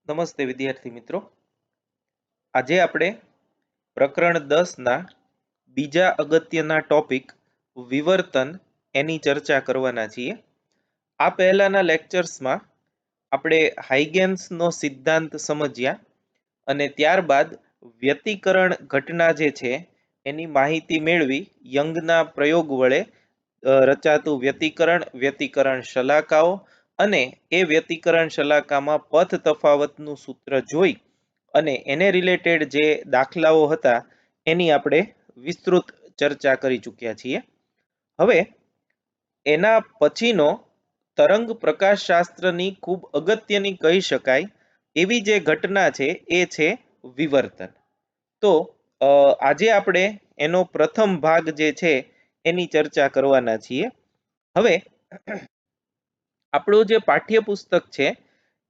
નમસ્તે વિદ્યાર્થી મિત્રો, આજે આપણે પ્રકરણ 10 ના બીજા અગત્યના ટોપિક વિવર્તન એની ચર્ચા કરવાના છીએ. આ પહેલાના લેક્ચર્સમાં આપણે હાઇગેન્સનો સિદ્ધાંત સમજ્યા અને ત્યારબાદ વ્યતિકરણ ઘટના જે છે એની માહિતી મેળવી યંગના પ્રયોગ વડે રચાતું વ્યતિકરણ શલાકાઓ અને એ વ્યતિકરણ શલાકામાં પથ તફાવતનું સૂત્ર જોઈ અને એને રિલેટેડ જે દાખલાઓ હતા એની આપણે વિસ્તૃત ચર્ચા કરી ચૂક્યા છીએ. હવે એના પછીનો તરંગ પ્રકાશશાસ્ત્રની ખૂબ અગત્યની કહી શકાય એવી જે ઘટના છે એ છે વિવર્તન. તો આજે આપણે એનો પ્રથમ ભાગ જે છે એની ચર્ચા કરવાના છીએ. હવે આપણું જે પાઠ્યપુસ્તક છે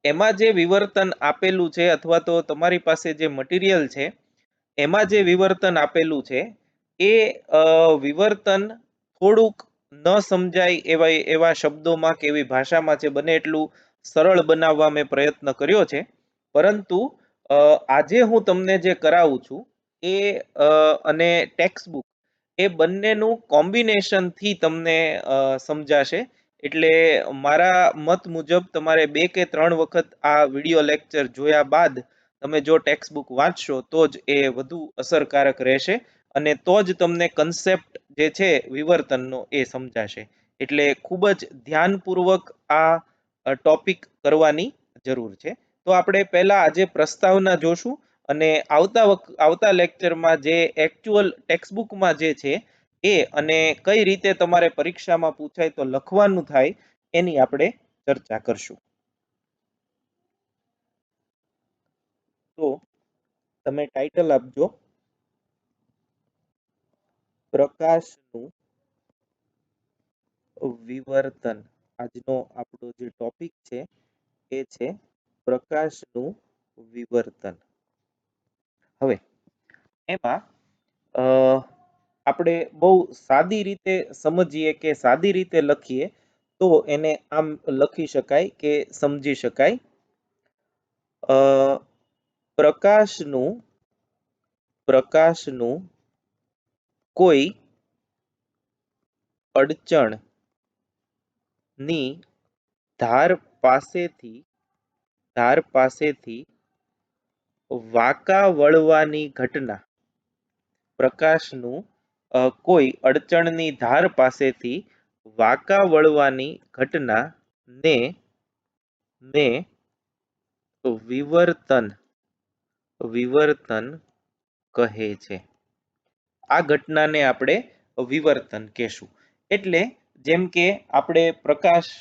એમાં જે વિવર્તન આપેલું છે અથવા તો તમારી પાસે જે મટીરિયલ છે એમાં જે વિવર્તન આપેલું છે એ વિવર્તન થોડુંક ન સમજાય એવા શબ્દોમાં કે એવી ભાષામાં છે બને એટલું સરળ બનાવવા મેં પ્રયત્ન કર્યો છે. પરંતુ આજે હું તમને જે કરાવું છું એ અને ટેક્સ્ટબુક એ બંનેનું કોમ્બિનેશનથી તમને સમજાશે. એટલે મારા મત મુજબ તમારે 2 કે 3 વખત આ વિડિયો લેક્ચર જોયા બાદ તમે જો ટેક્સ્ટબુક વાંચશો તો જ એ વધુ અસરકારક રહેશે અને તો જ તમને કન્સેપ્ટ જે છે વિવર્તનનો એ સમજાશે. એટલે ખૂબ જ ધ્યાનપૂર્વક આ ટોપિક કરવાની જરૂર છે. તો આપણે પહેલા આજે પ્રસ્તાવના જોશું અને આવતા લેક્ચરમાં જે એકચ્યુઅલ ટેક્સ્ટબુકમાં જે છે એ અને કઈ રીતે તમારે પરીક્ષામાં પૂછાય તો લખવાનું થાય એની આપણે ચર્ચા કરશું. તો તમે ટાઇટલ આપજો પ્રકાશનું વિવર્તન. આજનો આપણો જે ટોપિક છે એ છે પ્રકાશનું વિવર્તન. હવે એમાં આપણે બહુ સાદી રીતે સમજીએ કે સાદી રીતે લખીએ તો એને આમ લખી શકાય કે સમજી શકાય. પ્રકાશનું કોઈ અડચણની ધાર પાસેથી વાંકા વળવાની ઘટના. પ્રકાશનું કોઈ અડચણની ધાર પાસેથી વાંકા વળવાની ઘટના ને વિવર્તન કહે છે. આ ઘટનાને આપણે વિવર્તન કહેશું. એટલે જેમ કે આપણે પ્રકાશ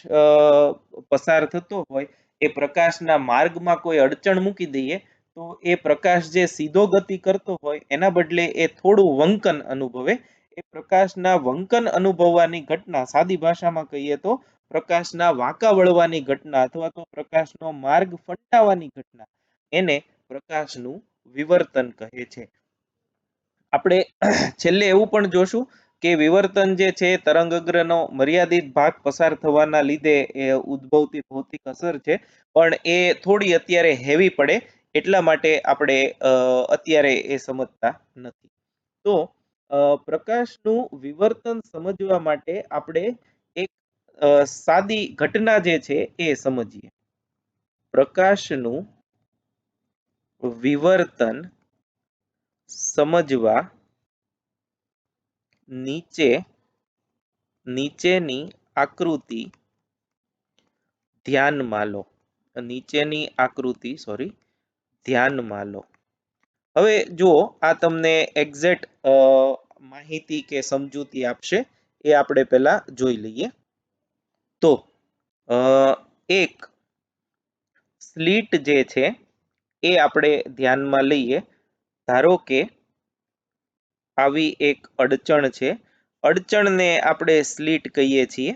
પસાર થતો હોય એ પ્રકાશના માર્ગમાં કોઈ અડચણ મૂકી દઈએ તો એ પ્રકાશ જે સીધો ગતિ કરતો હોય એના બદલે એ થોડું વંકન અનુભવે. એ પ્રકાશના વંકન અનુભવવાની ઘટના સાદી ભાષામાં કહીએ તો પ્રકાશના વાંકા વળવાની ઘટના અથવા તો પ્રકાશનો માર્ગ ફંટાવાની ઘટના એને પ્રકાશનું વિવર્તન કહે છે. આપણે છેલ્લે એવું પણ જોશું કે વિવર્તન જે છે તરંગઅગ્રનો મર્યાદિત ભાગ પસાર થવાના લીધે એ ઉદ્ભવતી ભૌતિક અસર છે, પણ એ થોડી અત્યારે હેવી પડે એટલા માટે આપણે અત્યારે એ સમજતા નથી. તો પ્રકાશનું વિવર્તન સમજવા માટે આપણે એક સાદી ઘટના જે છે એ સમજીએ. પ્રકાશનું વિવર્તન સમજવા નીચેની આકૃતિ ધ્યાનમાં લો. હવે જુઓ, આ તમને એક્ઝેક્ટ માહિતી કે સમજૂતી આપશે એ આપણે પહેલા જોઈ લઈએ. તો એક સ્લિટ જે છે એ આપણે ધ્યાનમાં લઈએ. ધારો કે આવી એક અડચણ છે. અડચણને આપણે સ્લિટ કહીએ છીએ.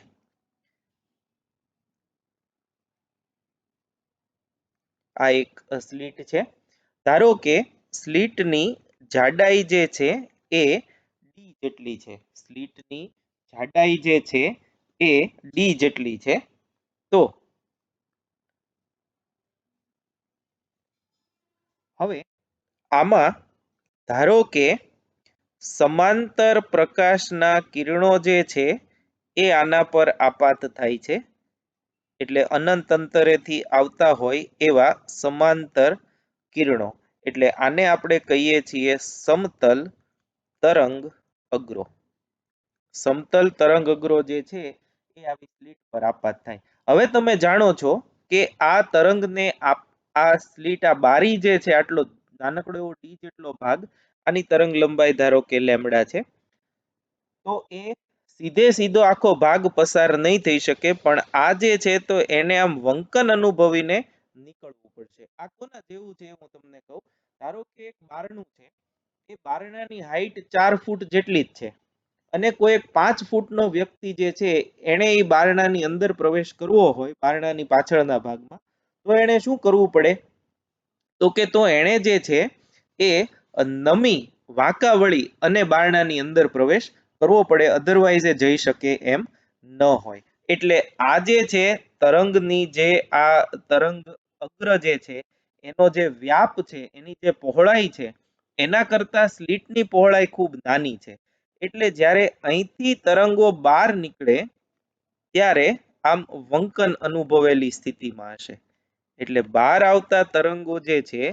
આ એક સ્લિટ છે. ધારો કે સ્લિટની જાડાઈ જે છે એ ડી જેટલી છે. સ્લિટની જાડાઈ જે છે એ ડી જેટલી છે. તો હવે આમાં ધારો કે સમાંતર પ્રકાશના કિરણો જે છે એ આના પર આપાત થાય છે, એટલે અનંત અંતરેથી આવતા હોય એવા સમાંતર કિરણો, એટલે આને આપણે કહીએ છીએ સમતલ તરંગ અગ્રો. સમતલ તરંગ અગ્રો જે છે એ આવી સ્લિટ પર આપાત થાય. હવે તમે જાણો છો કે આ તરંગને આ સ્લિટ, આ બારી જે છે, આટલો નાનકડો એવો ડી જેટલો ભાગ, આની તરંગ લંબાઈ ધારો કે લેમડા છે, તો એ સીધે સીધો આખો ભાગ પસાર નહીં થઈ શકે, પણ આ જે છે તો એને આમ વંકન અનુભવીને નીકળવું પડશે. આ કોના જેવું છે હું તમને કહું. ધારો કે એક બારણું છે, એ બારણાની હાઈટ 4 ફૂટ જેટલી જ છે, અને કોઈ એક 5 ફૂટનો વ્યક્તિ જે છે એને એ બારણાની અંદર પ્રવેશ કરવો હોય, બારણાની પાછળના ભાગમાં, તો એને શું કરવું પડે, તો એને જે છે એ નમી વાંકા વળી અને બારણાની અંદર પ્રવેશ કરવો પડે, અધરવાઇઝ એ જઈ શકે એમ ન હોય. એટલે આ જે છે તરંગની જે આ તરંગ અગ્ર જે છે એનો જે વ્યાપ છે, એની જે પહોળાઈ છે, એના કરતા સ્લિટની પહોળાઈ ખૂબ નાની છે. એટલે જ્યારે અહીંથી તરંગો બહાર નીકળે ત્યારે આમ વંકન અનુભવેલી સ્થિતિમાં હશે. એટલે બહાર આવતા તરંગો જે છે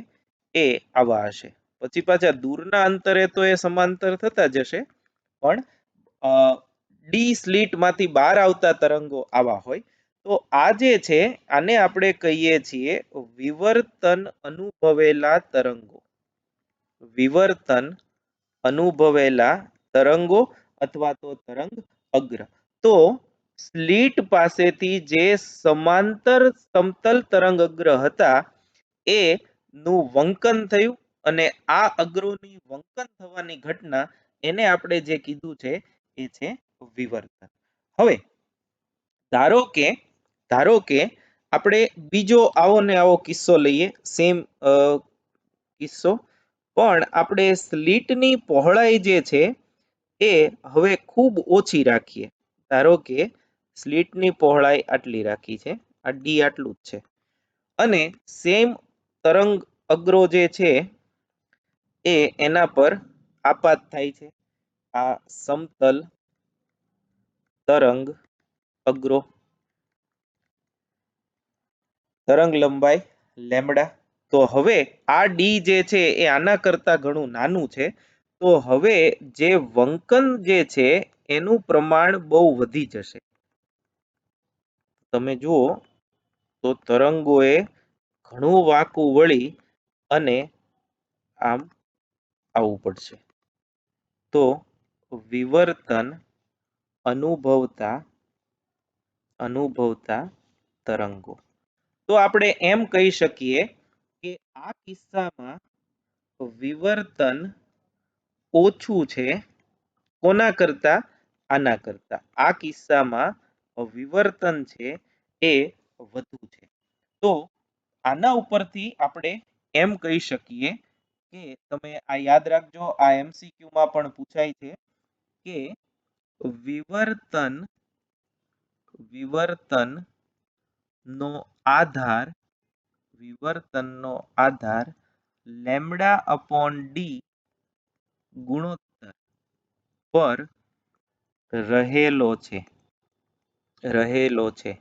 એ આવા હશે. પછી પાછા દૂરના અંતરે તો એ સમાંતર થતા જશે, પણ ડી સ્લિટ માંથી બહાર આવતા તરંગો આવા હોય. તો આ જે છે આને આપણે કહીએ છીએ વિવર્તન અનુભવેલા તરંગો. વિવર્તન અનુભવેલા તરંગો અથવા તો તરંગ અગ્ર. તો સ્લિટ પાસેથી જે સમાંતર સમતલ તરંગ અગ્ર હતા એ નું વંકન થયું, અને આ અગ્રોની વંકન થવાની ઘટના એને આપણે જે કીધું છે એ છે વિવર્તન. હવે ધારો કે આપણે બીજો આવો ને આવો કિસ્સો લઈએ, સેમ કિસ્સો, પણ આપણે સ્લિટની પહોળાઈ જે છે એ હવે ખૂબ ઓછી રાખીએ. ધારો કે સ્લિટની પહોળાઈ આટલી રાખી છે, આ ડી આટલું જ છે, અને સેમ તરંગ અગ્રો જે છે એ એના પર આપાત થાય છે, આ સમતલ તરંગ અગ્રો, તરંગ લંબાઈ લેમડા. તો હવે આ ડી જે છે એ આના કરતા ઘણું નાનું છે, તો હવે જે વંકન જે છે એનું પ્રમાણ બહુ વધી જશે. તમે જુઓ તો તરંગોએ ઘણું વાંકું વળી અને આમ આવવું પડશે. તો વિવર્તન અનુભવતા તરંગો. તો આપણે એમ કહી શકીએ કે આ કિસ્સામાં વિવર્તન ઓછું છે કોના કરતા, આના કરતા. આ કિસ્સામાં વિવર્તન છે એ વધુ છે. તો આના ઉપરથી આપણે એમ કહી શકીએ કે તમે આ યાદ રાખજો, આ MCQ માં પણ પૂછાય છે કે વિવર્તનનો આધાર લેમડા અપોન ડી ગુણોત્તર પર રહેલો છે.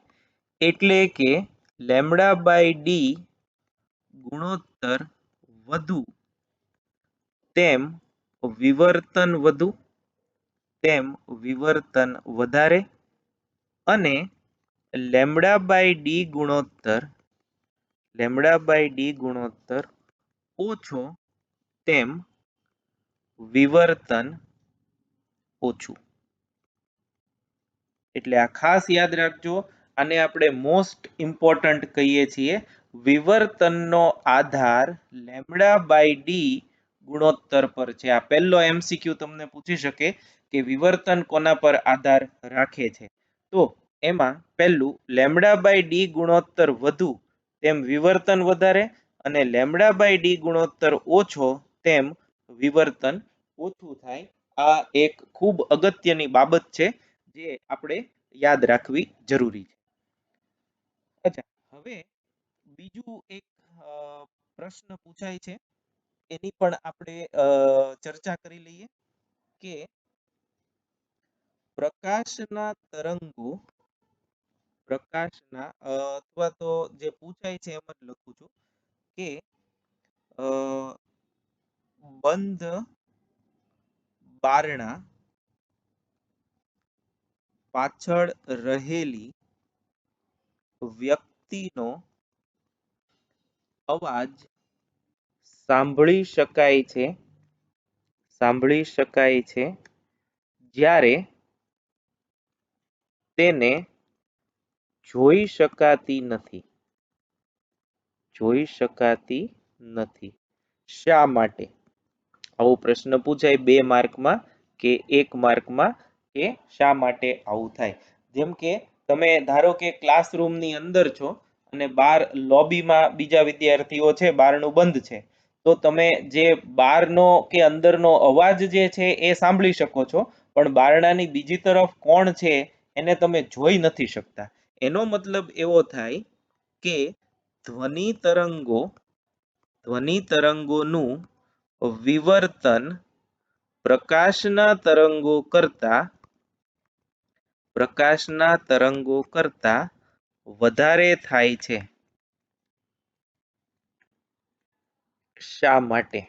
એટલે કે લેમડા બાય ડી ગુણોત્તર વધુ તેમ વિવર્તન વધારે, અને લેમડા બાય ડી ગુણોત્તર ઓછો તેમ વિવર્તન ઓછું. એટલે આ ખાસ યાદ રાખજો, આને આપણે મોસ્ટ ઇમ્પોર્ટન્ટ કહીએ છીએ. વિવર્તનનો આધાર લેમડા બાય ડી ગુણોત્તર પર છે. આ પહેલો MCQ તમને પૂછી શકે કે વિવર્તન કોના પર આધાર રાખે છે. તો એમાં પહેલું લેમડા બાય ડી ગુણોત્તર વધુ તેમ વિવર્તન વધારે, અને લેમડા બાય ડી ગુણોત્તર ઓછો તેમ વિવર્તન ઓછું થાય. આ એક ખૂબ અગત્યની બાબત છે જે આપણે યાદ રાખવી જરૂરી છે. અચ્છા, હવે બીજું એક પ્રશ્ન પૂછાય છે એની પણ આપણે ચર્ચા કરી લઈએ કે પ્રકાશના તરંગો અથવા તો જે પૂછાય છે એમ જ લખું છું કે બંધ બારણા પાછળ રહેલી વ્યક્તિનો અવાજ સાંભળી શકાય છે જ્યારે તેને જોઈ શકાતી નથી. શા માટે? આવો પ્રશ્ન પૂછાય 2 માર્કમાં કે 1 માર્કમાં કે શા માટે આવું થાય. જેમ કે તમે ધારો કે ક્લાસરૂમની અંદર છો અને બહાર લોબીમાં બીજા વિદ્યાર્થીઓ છે, બારણું બંધ છે, તો તમે જે બહારનો કે અંદરનો અવાજ જે છે એ સાંભળી શકો છો, પણ બારણાની બીજી તરફ કોણ છે એને તમે જોઈ નથી શકતા. એનો મતલબ એવો થાય કે ધ્વનિ તરંગોનું વિવર્તન પ્રકાશના તરંગો કરતા વધારે થાય છે. શા માટે?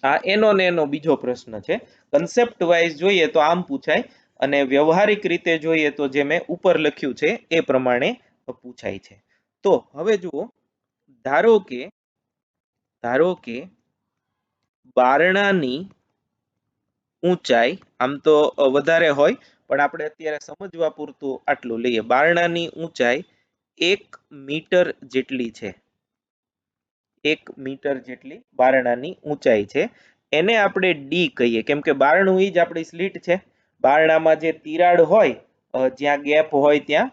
આ એનો બીજો પ્રશ્ન છે. કન્સેપ્ટ વાઇઝ જોઈએ તો આમ પૂછાય અને વ્યવહારિક રીતે જોઈએ તો જે મેં ઉપર લખ્યું છે એ પ્રમાણે પૂછાય છે. તો હવે જુઓ, ધારો કે બારણાની ઊંચાઈ આમ તો વધારે હોય, પણ આપણે અત્યારે સમજવા પૂરતું આટલું લઈએ. બારણાની ઊંચાઈ 1 મીટર જેટલી છે. 1 મીટર જેટલી બારણાની ઊંચાઈ છે. એને આપણે ડી કહીએ, કેમ કે બારણું ઈ જ આપણી સ્લીટ છે. બારણામાં જે તિરાડ હોય, જ્યાં ગેપ હોય ત્યાં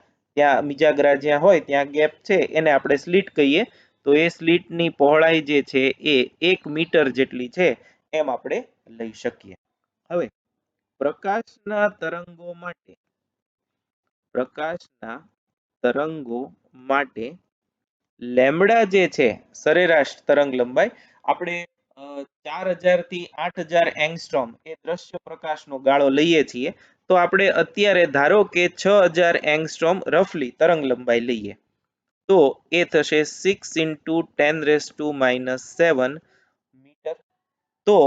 મિજાગરા જ્યાં હોય ત્યાં ગેપ છે, એને આપણે સ્લીટ કહીએ. તો એ સ્લીટની પહોળાઈ જે છે એ 1 મીટર જેટલી છે એમ આપણે લઈ શકીએ. હવે પ્રકાશના તરંગો માટે લેમ્બડા જે છે, સરેરાશ તરંગ લંબાઈ, આપણે 4000 થી 8000 એંગસ્ટ્રોમ એ દ્રશ્ય પ્રકાશનો ગાળો લઈએ છીએ. તો આપણે અત્યારે ધારો કે 6000 એંગસ્ટ્રોમ રફલી તરંગ લંબાઈ લઈએ, તો એ થશે 6 × 10⁻⁷ મીટર. તો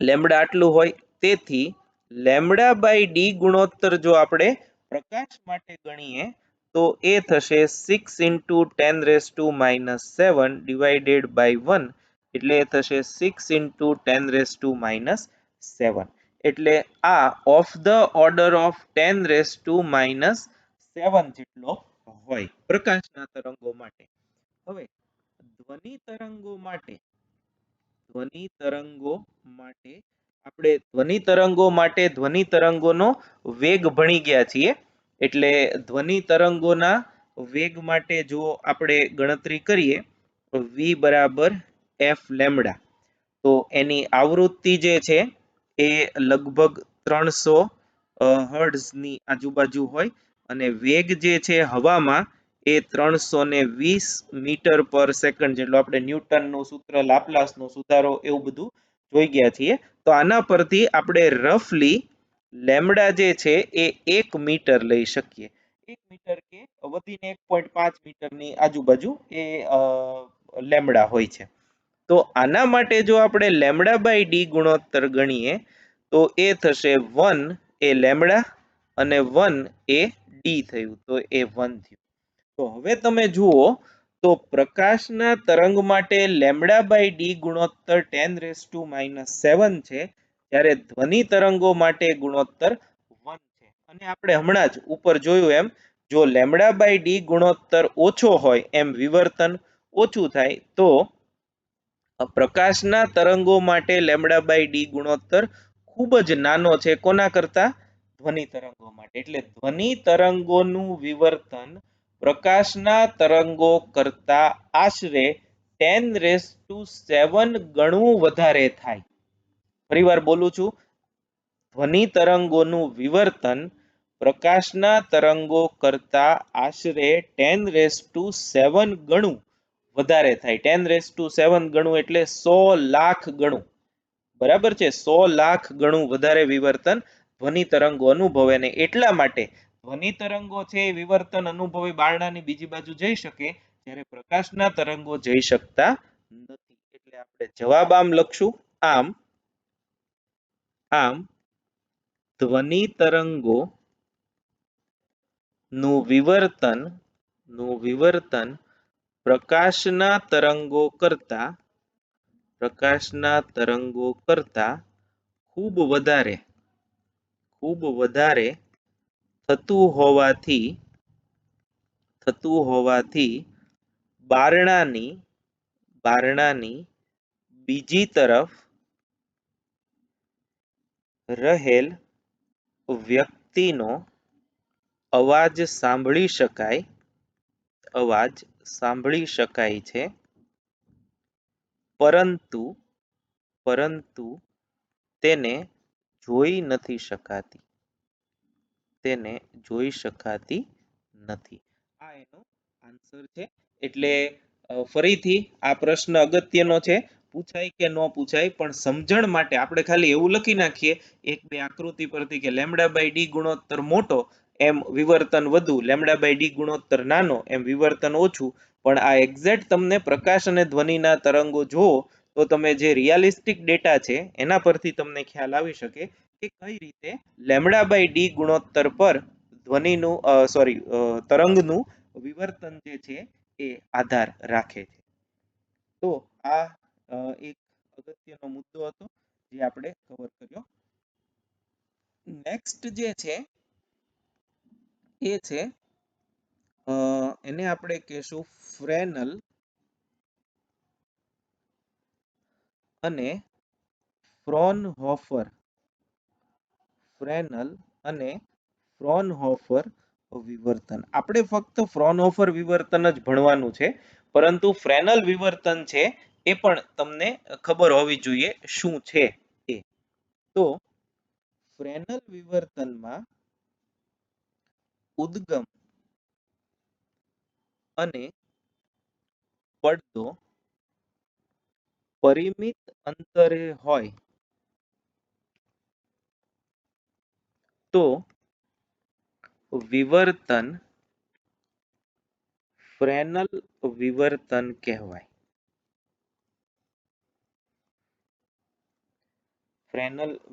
લેમ્બડા આટલું હોય, તેથી લેમ્બડા બાય ડી ગુણોત્તર જો આપણે પ્રકાશ માટે ગણીએ તો એ થશે 6 × 10⁻⁷ ડિવાઇડેડ બાય 1, એટલે એ થશે 6 × 10⁻⁷. એટલે આ ઓફ ધ ઓર્ડર ઓફ 10⁻⁷ જેટલો હોય પ્રકાશના તરંગો માટે. હવે ધ્વનિ તરંગો માટે આપણે ધ્વનિ તરંગોનો વેગ ભણી ગયા છીએ. એટલે ધ્વનિ તરંગોના વેગ માટે જો આપણે ગણતરી કરીએ v બરાબર f લેમ્બડા, તો એની આવૃત્તિ જે છે એ લગભગ 300 હર્ટ્ઝની આજુબાજુ હોય, અને વેગ જે છે હવામાં એ 320 મીટર પર સેકન્ડ જેટલો. આપણે ન્યૂટનનું સૂત્ર, લાપ્લાસનો સુધારો, એવું બધું જોઈ ગયા છીએ. તો આના પરથી આપણે રફલી લેમ્બડા જે છે એ 1 મીટર લઈ શકીએ. 1 મીટર કે વધીને 1.5 મીટરની આજુબાજુ એ લેમ્બડા હોય છે. તો આના માટે જો આપણે લેમ્બડા બાય ડી ગુણોત્તર ગણીએ તો એ થશે 1 એ લેમ્બડા અને 1 એ ડી થયું, તો એ 1 થયું. તો હવે તમે જુઓ તો પ્રકાશના તરંગ માટે લેમ્બડા બાય ડી ગુણોત્તર 10⁻⁷ છે, જ્યારે ધ્વનિ તરંગો માટે ગુણોત્તર 1 છે. અને આપણે હમણાં જ ઉપર જોયું એમ, જો લેમ્બડા બાય ડી ગુણોત્તર ઓછો હોય એમ વિવર્તન ઓછું થાય, તો પ્રકાશના તરંગો માટે લેમ્બડા બાય ડી ગુણોત્તર ખૂબ જ નાનો છે. કોના કરતા? ધ્વનિ તરંગો માટે. એટલે ધ્વનિ તરંગોનું વિવર્તન પ્રકાશના તરંગો કરતા આશરે 10⁻⁷ ગણું વધારે થાય. ફરીવાર બોલું છું, ધ્વનિ તરંગોનું વિવર્તન પ્રકાશના તરંગો કરતા આશરે 10⁻⁷ ગણું વધારે થાય. 10⁷ ગણું એટલે 100 લાખ ગણું, બરાબર છે. 100 લાખ ગણું વધારે વિવર્તન ધ્વનિ તરંગો અનુભવે ને એટલા માટે ધ્વનિ તરંગો છે એ વિવર્તન અનુભવી બારણાની બીજી બાજુ જઈ શકે, જ્યારે પ્રકાશના તરંગો જઈ શકતા નથી. એટલે આપણે જવાબ આમ લખશું, આમ ધ્વનિ તરંગો નું વિવર્તન પ્રકાશના તરંગો કરતા ખૂબ વધારે થતું હોવાથી બારણાની બીજી તરફ રહેલ વ્યક્તિનો અવાજ સાંભળી શકાય છે, પરંતુ તેને જોઈ નથી શકાતી. આ એનો આન્સર છે. એટલે ફરીથી આ પ્રશ્ન અગત્યનો છે, પૂછાય કે ન પૂછાય, પણ સમજણ માટે આપણે ખાલી એવું લખી નાખીએ એક બે આકૃતિ પરથી કે λ/d ગુણોત્તર મોટો એમ વિવર્તન વધુ, λ/d ગુણોત્તર નાનો એમ વિવર્તન ઓછું. પણ આ એક્ઝેક્ટ તમને પ્રકાશ અને ધ્વનિના તરંગો જુઓ તો તમે જે રિયાલિસ્ટિક ડેટા છે એના પરથી તમને ખ્યાલ આવી શકે કે કઈ રીતે λ/d ગુણોત્તર પર ધ્વનિનું તરંગનું વિવર્તન જે છે એ આધાર રાખે છે. તો આ એક અગત્યનો મુદ્દો હતો જે આપણે કવર કર્યો. નેક્સ્ટ જે છે એ છે એને આપણે કહેશું ફ્રેનલ અને ફ્રોનહોફર વિવર્તન. આપણે ફક્ત ફ્રોનહોફર વિવર્તન જ ભણવાનું છે, પરંતુ ફ્રેનલ વિવર્તન છે એ પણ તમને ખબર હોવી જોઈએ શું છે એ. તો ફ્રેનલ વિવર્તનમાં ઉદ્ગમ અને પડદો પરિમિત અંતરે હોય તો વિવર્તન ફ્રેનલ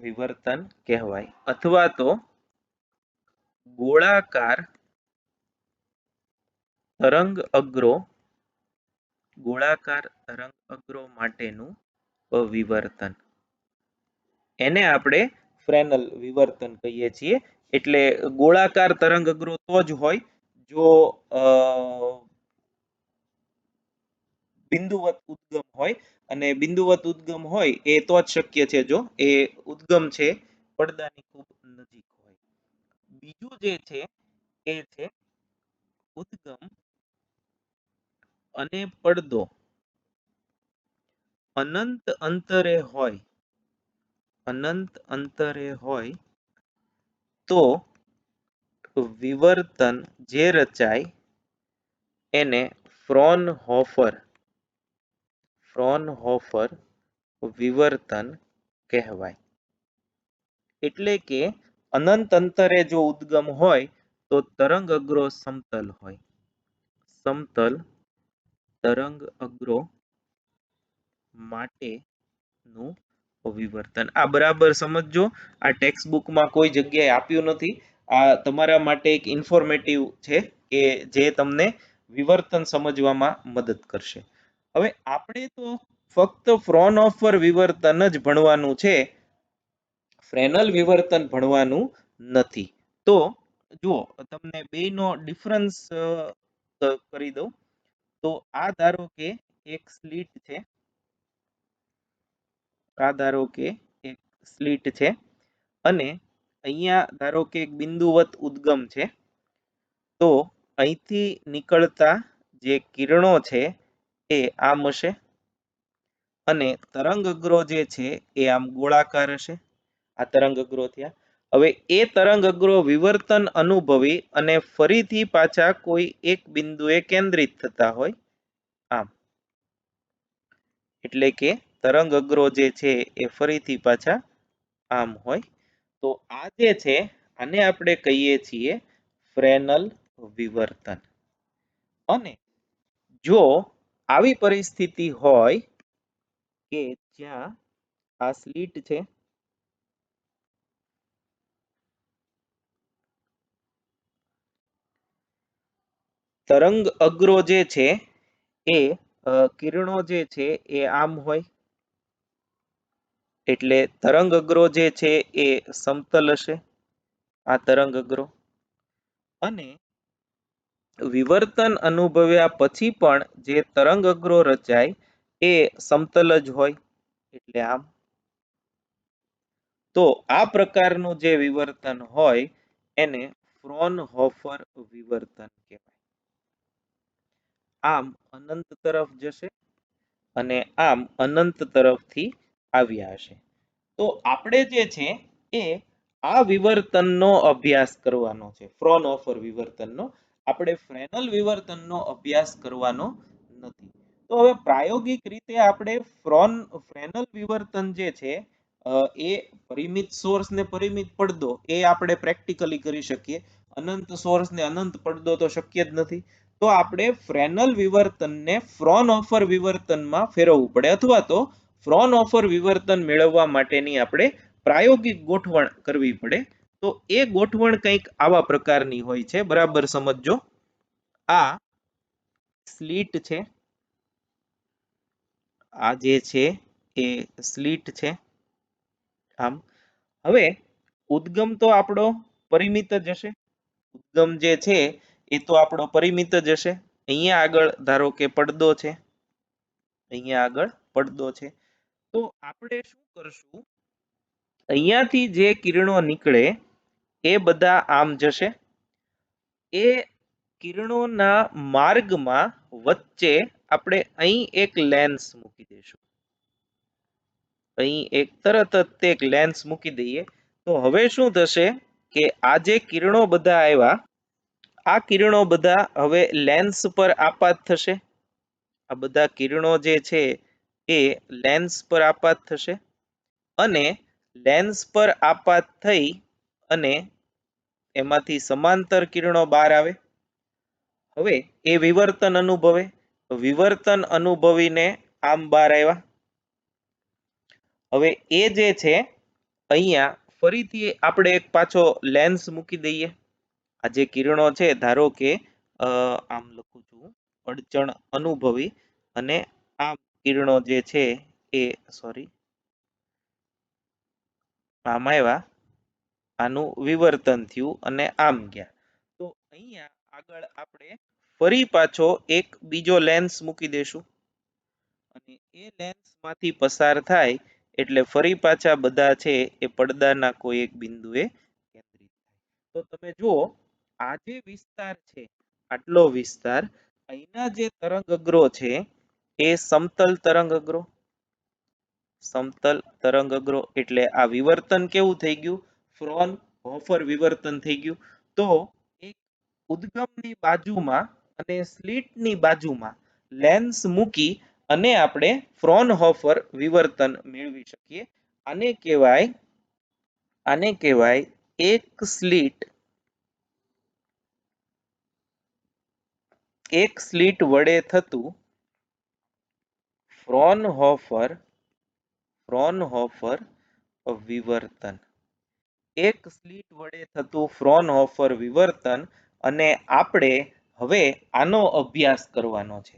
વિવર્તન કહેવાય. અથવા તો ગોળાકાર તરંગ અગ્રો માટેનું વિવર્તન, એને આપણે ફ્રેનલ વિવર્તન કહીએ છીએ. એટલે ગોળાકાર તરંગ અગ્રો તો જ હોય જો બિંદુવત ઉદ્ગમ હોય, અને બિંદુવત ઉદ્ગમ હોય એ તો જ શક્ય છે જો એ ઉદ્ગમ છે પડદાની ખૂબ નજીક હોય. બીજું જે છે એ છે ઉદ્ગમ અને પડદો અનંત અંતરે હોય તો વિવર્તન જે રચાય એને ફ્રોનહોફર વિવર્તન કહેવાય. એટલે કે અનંત અંતરે જો ઉદ્ગમ હોય તો તરંગ અગ્રો સમતલ હોય, સમતલ તરંગ અગ્રો માટેનું વિવર્તન. આ બરાબર સમજજો, આ ટેક્સ્ટ બુકમાં કોઈ જગ્યાએ આપ્યું નથી. આ તમારા માટે એક ઇન્ફોર્મેટિવ છે કે જે તમને વિવર્તન સમજવામાં મદદ કરશે. હવે આપણે તો ફક્ત ફ્રોનહોફર વિવર્તન જ ભણવાનું છે, ફ્રેનલ વિવર્તન ભણવાનું નથી. તો જુઓ, તમને બેનો ડિફરન્સ કરી દઉં. તો આ ધારો કે એક સ્લિટ છે, અને અહીંયા ધારો કે એક બિંદુવત ઉદ્ગમ છે. તો અહીંથી નીકળતા જે કિરણો છે એ આમ હશે, અને તરંગ અગ્રો જે છે એ આમ ગોળાકાર હશે. આ તરંગ અગ્રો થયા. હવે એ તરંગ અગ્રો વિવર્તન અનુભવી અને ફરીથી પાછા કોઈ એક બિંદુએ કેન્દ્રિત થતા હોય આમ. એટલે કે તરંગ અગ્રો જે છે એ ફરીથી પાછા આમ હોય. તો આ જે છે આને આપણે કહીએ છીએ ફ્રેનલ વિવર્તન. અને જો આવી પરિસ્થિતિ હોય કે જ્યાં આ સ્લિટ છે તરંગ અગ્રો જે છે એ કિરણો જે છે એ આમ હોય, એટલે તરંગ અગ્રો જે છે એ સમતલ હશે, આ તરંગ અગ્રો. અને વિવર્તન અનુભવ્યા પછી પણ જે તરંગ અગ્રો રચાય એ સમતલ જ હોય, એટલે આમ. તો આ પ્રકારનું જે વિવર્તન હોય એને ફ્રોનહોફર વિવર્તન કહેવાય. આમ અનંત તરફ જશે અને આમ અનંત તરફથી આવ્યા હશે. તો આપણે જે છે એ આ વિવર્તનનો અભ્યાસ કરવાનો છે, ફ્રોનહોફર વિવર્તનનો. આપણે ફ્રેનલ વિવર્તનનો અભ્યાસ કરવાનો નથી. તો હવે પ્રાયોગિક રીતે આપણે ફ્રેનલ વિવર્તન જે છે એ પરિમિત સોર્સ ને પરિમિત પડદો એ આપણે પ્રેક્ટિકલી કરી શકીએ. અનંત સોર્સ ને અનંત પડદો તો શક્ય જ નથી. તો આપણે ફ્રેનલ વિવર્તનને ફ્રોનહોફર વિવર્તનમાં ફેરવવું પડે, અથવા તો ફ્રોનહોફર વિવર્તન મેળવવા માટેની આપણે પ્રાયોગિક ગોઠવણ કરવી પડે. તો એ ગોઠવણ કંઈક આવા પ્રકારની હોય છે, બરાબર સમજજો. આ સ્લિટ છે, આ જે છે એ સ્લિટ છે આમ. હવે ઉદ્ગમ તો આપણો પરિમિત જ હશે, ઉદ્ગમ જે છે એ તો આપણો પરિમિત જ હશે. અહીંયા આગળ ધારો કે પડદો છે, અહીંયા આગળ પડદો છે. તો આપણે શું કરશું, અહીંયાથી જે કિરણો નીકળે એ બધા આમ જશે. એ કિરણોના માર્ગમાં વચ્ચે આપણે અહીં એક લેન્સ મૂકી દઈશું, અહીં એક તરત જ એક લેન્સ મૂકી દઈએ. તો હવે શું થશે કે આ જે કિરણો બધા આવ્યા, આ કિરણો બધા હવે લેન્સ પર આપાત થશે. આ બધા કિરણો જે છે એ લેન્સ પર આપાત થશે અને લેન્સ પર આપાત થઈ અને એમાંથી સમાંતર કિરણો બહાર આવે. હવે એ વિવર્તન અનુભવે, વિવર્તન અનુભવીને આમ બહાર આવ્યા. હવે એ જે છે અહીંયા ફરીથી આપણે એક પાછો લેન્સ મૂકી દઈએ. આ જે કિરણો છે ધારો કે આમ લખું છું, અડચણ અનુભવી અને આમ કિરણો જે છે એ સોરી આમ આવ્યા, આનું વિવર્તન થયું અને આમ ગયા. તો અહીંયા આગળ આપણે ફરી પાછો એક બીજો લેન્સ મૂકી દેશું અને એ લેન્સ માંથી પસાર થાય એટલે ફરી પાછા બધા છે એ પડદાના કોઈ એક બિંદુએ કેન્દ્રિત થાય. તો તમે જુઓ આ જે વિસ્તાર છે, આટલો વિસ્તાર, અહીંના જે તરંગ અગ્રો છે એ સમતલ તરંગ અગ્રો, સમતલ તરંગ અગ્રો, એટલે આ વિવર્તન કેવું થઈ ગયું, ફ્રોનહોફર વિવર્તન થઈ ગયું. તો એક ઉદ્ગમની બાજુમાં અને સ્લિટની બાજુમાં લેન્સ મૂકી અને આપણે ફ્રોનહોફર વિવર્તન મેળવી શકીએ. આને કહેવાય એક સ્લિટ વડે થતું ફ્રોનહોફર વિવર્તન. એક સ્લિટ વડે થતું ફ્રોનહોફર વિવર્તન. અને આપણે હવે આનો અભ્યાસ કરવાનો છે.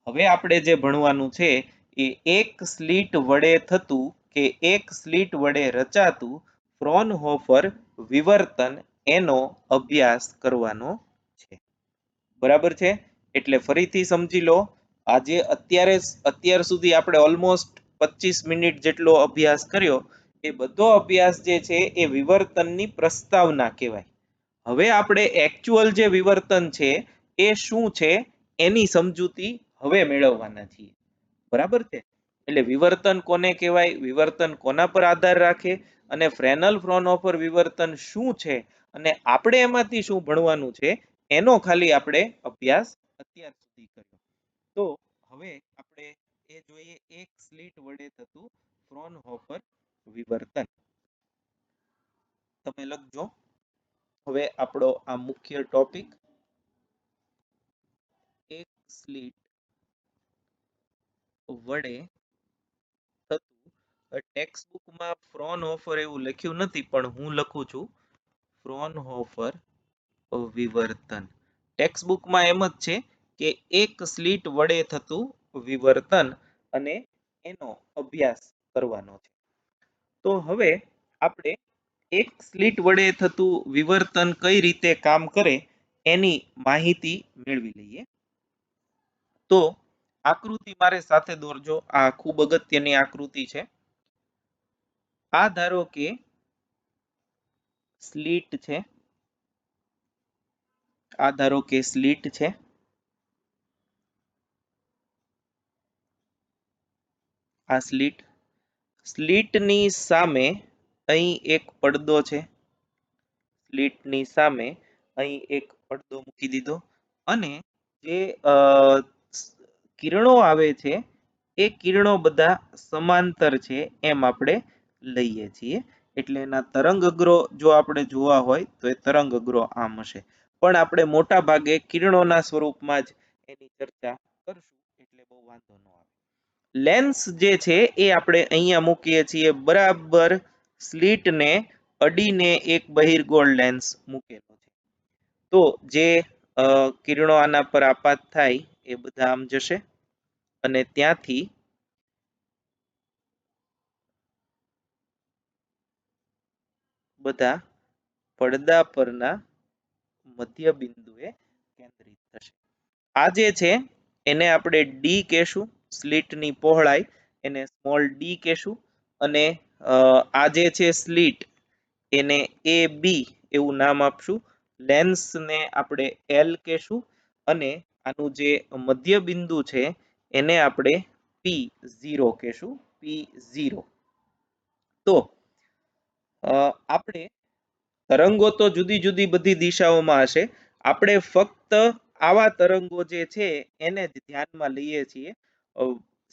હવે આપણે જે ભણવાનું છે એ એક સ્લિટ વડે થતું કે એક સ્લિટ વડે રચાતું ફ્રોનહોફર વિવર્તન એનો અભ્યાસ કરવાનો છે, બરાબર છે. એટલે ફરીથી સમજી લો, આજે અત્યાર સુધી આપણે ઓલમોસ્ટ 25 મિનિટ જેટલો અભ્યાસ કર્યો. એ બધો અભ્યાસ જે છે એ વિવર્તનની પ્રસ્તાવના કહેવાય. હવે આપણે એકચ્યુઅલ જે વિવર્તન છે એ શું છે એની સમજૂતી હવે મેળવવાના છીએ, બરાબર છે. એટલે વિવર્તન કોને કહેવાય, વિવર્તન કોના પર આધાર રાખે, અને ફ્રેનલ-ફ્રોનહોફર વિવર્તન શું છે અને આપણે એમાંથી શું ભણવાનું છે એનો ખાલી આપણે અભ્યાસ અત્યાર સુધી કર્યો. તો હવે આપણે એ જોઈએ એક સ્લિટ વડે થતું ફ્રોનહોફર વિવર્તન. તમે લખજો હવે આપણો આ મુખ્ય ટોપિક, એક સ્લિટ વડે થતું. ટેક્સ્ટ બુકમાં ફ્રોનહોફર એવું લખ્યું નથી, પણ હું લખું છું ફ્રોનહોફર વિવર્તન. ટેક્સ્ટ બુકમાં એમ જ છે કે એક સ્લિટ વડે થતું વિવર્તન અને એનો અભ્યાસ કરવાનો છે. તો હવે આપણે એક સ્લિટ વડે થતું વિવર્તન કઈ રીતે કામ કરે એની માહિતી મેળવી લઈએ. તો આકૃતિ મારે સાથે દોરજો. આ ખૂબ અગત્યની આકૃતિ છે. આ ધારો કે સ્લિટ છે, આ ધારો કે સ્લિટ છે. આ સ્લિટની સામે અહીં એક પડદો છે. સ્લિટની સામે અહીં એક પડદો મૂકી દીધો અને જે કિરણો આવે છે એ કિરણો બધા સમાંતર છે એમ આપણે લઈએ છીએ. એટલે એના તરંગ અગ્રો જો આપણે જોવા હોય તો એ તરંગ અગ્રો આમ હશે, પણ આપણે મોટા ભાગે કિરણોના સ્વરૂપમાં જ એની ચર્ચા કરશું, એટલે બહુ વાંધો ન આવે. લેન્સ જે છે એ આપણે અહીંયા મૂકીએ છીએ બરાબર સ્લિટને અડીને એક બહિર્ગોળ લેન્સ મૂકેલો છે. તો જે કિરણો આના પર આપાત થાય એ બધા આમ જશે અને ત્યાંથી બધા પડદા પરના મધ્ય બિંદુએ કેન્દ્રિત થશે. આ જે છે એને આપણે ડી કહેશું, સ્લિટની પહોળાઈ એને સ્મોલ ડી કહેશું, અને આ જે છે સ્લિટ એને એ બી એવું નામ આપશું. લેન્સને આપણે એલ કહેશું અને આનું જે મધ્ય બિંદુ છે એને આપણે P0 કહેશું, P0. તો આપણે તરંગો તો જુદી જુદી બધી દિશાઓમાં હશે. આપણે ફક્ત આવા તરંગો જે છે એને જ ધ્યાનમાં લઈએ છીએ.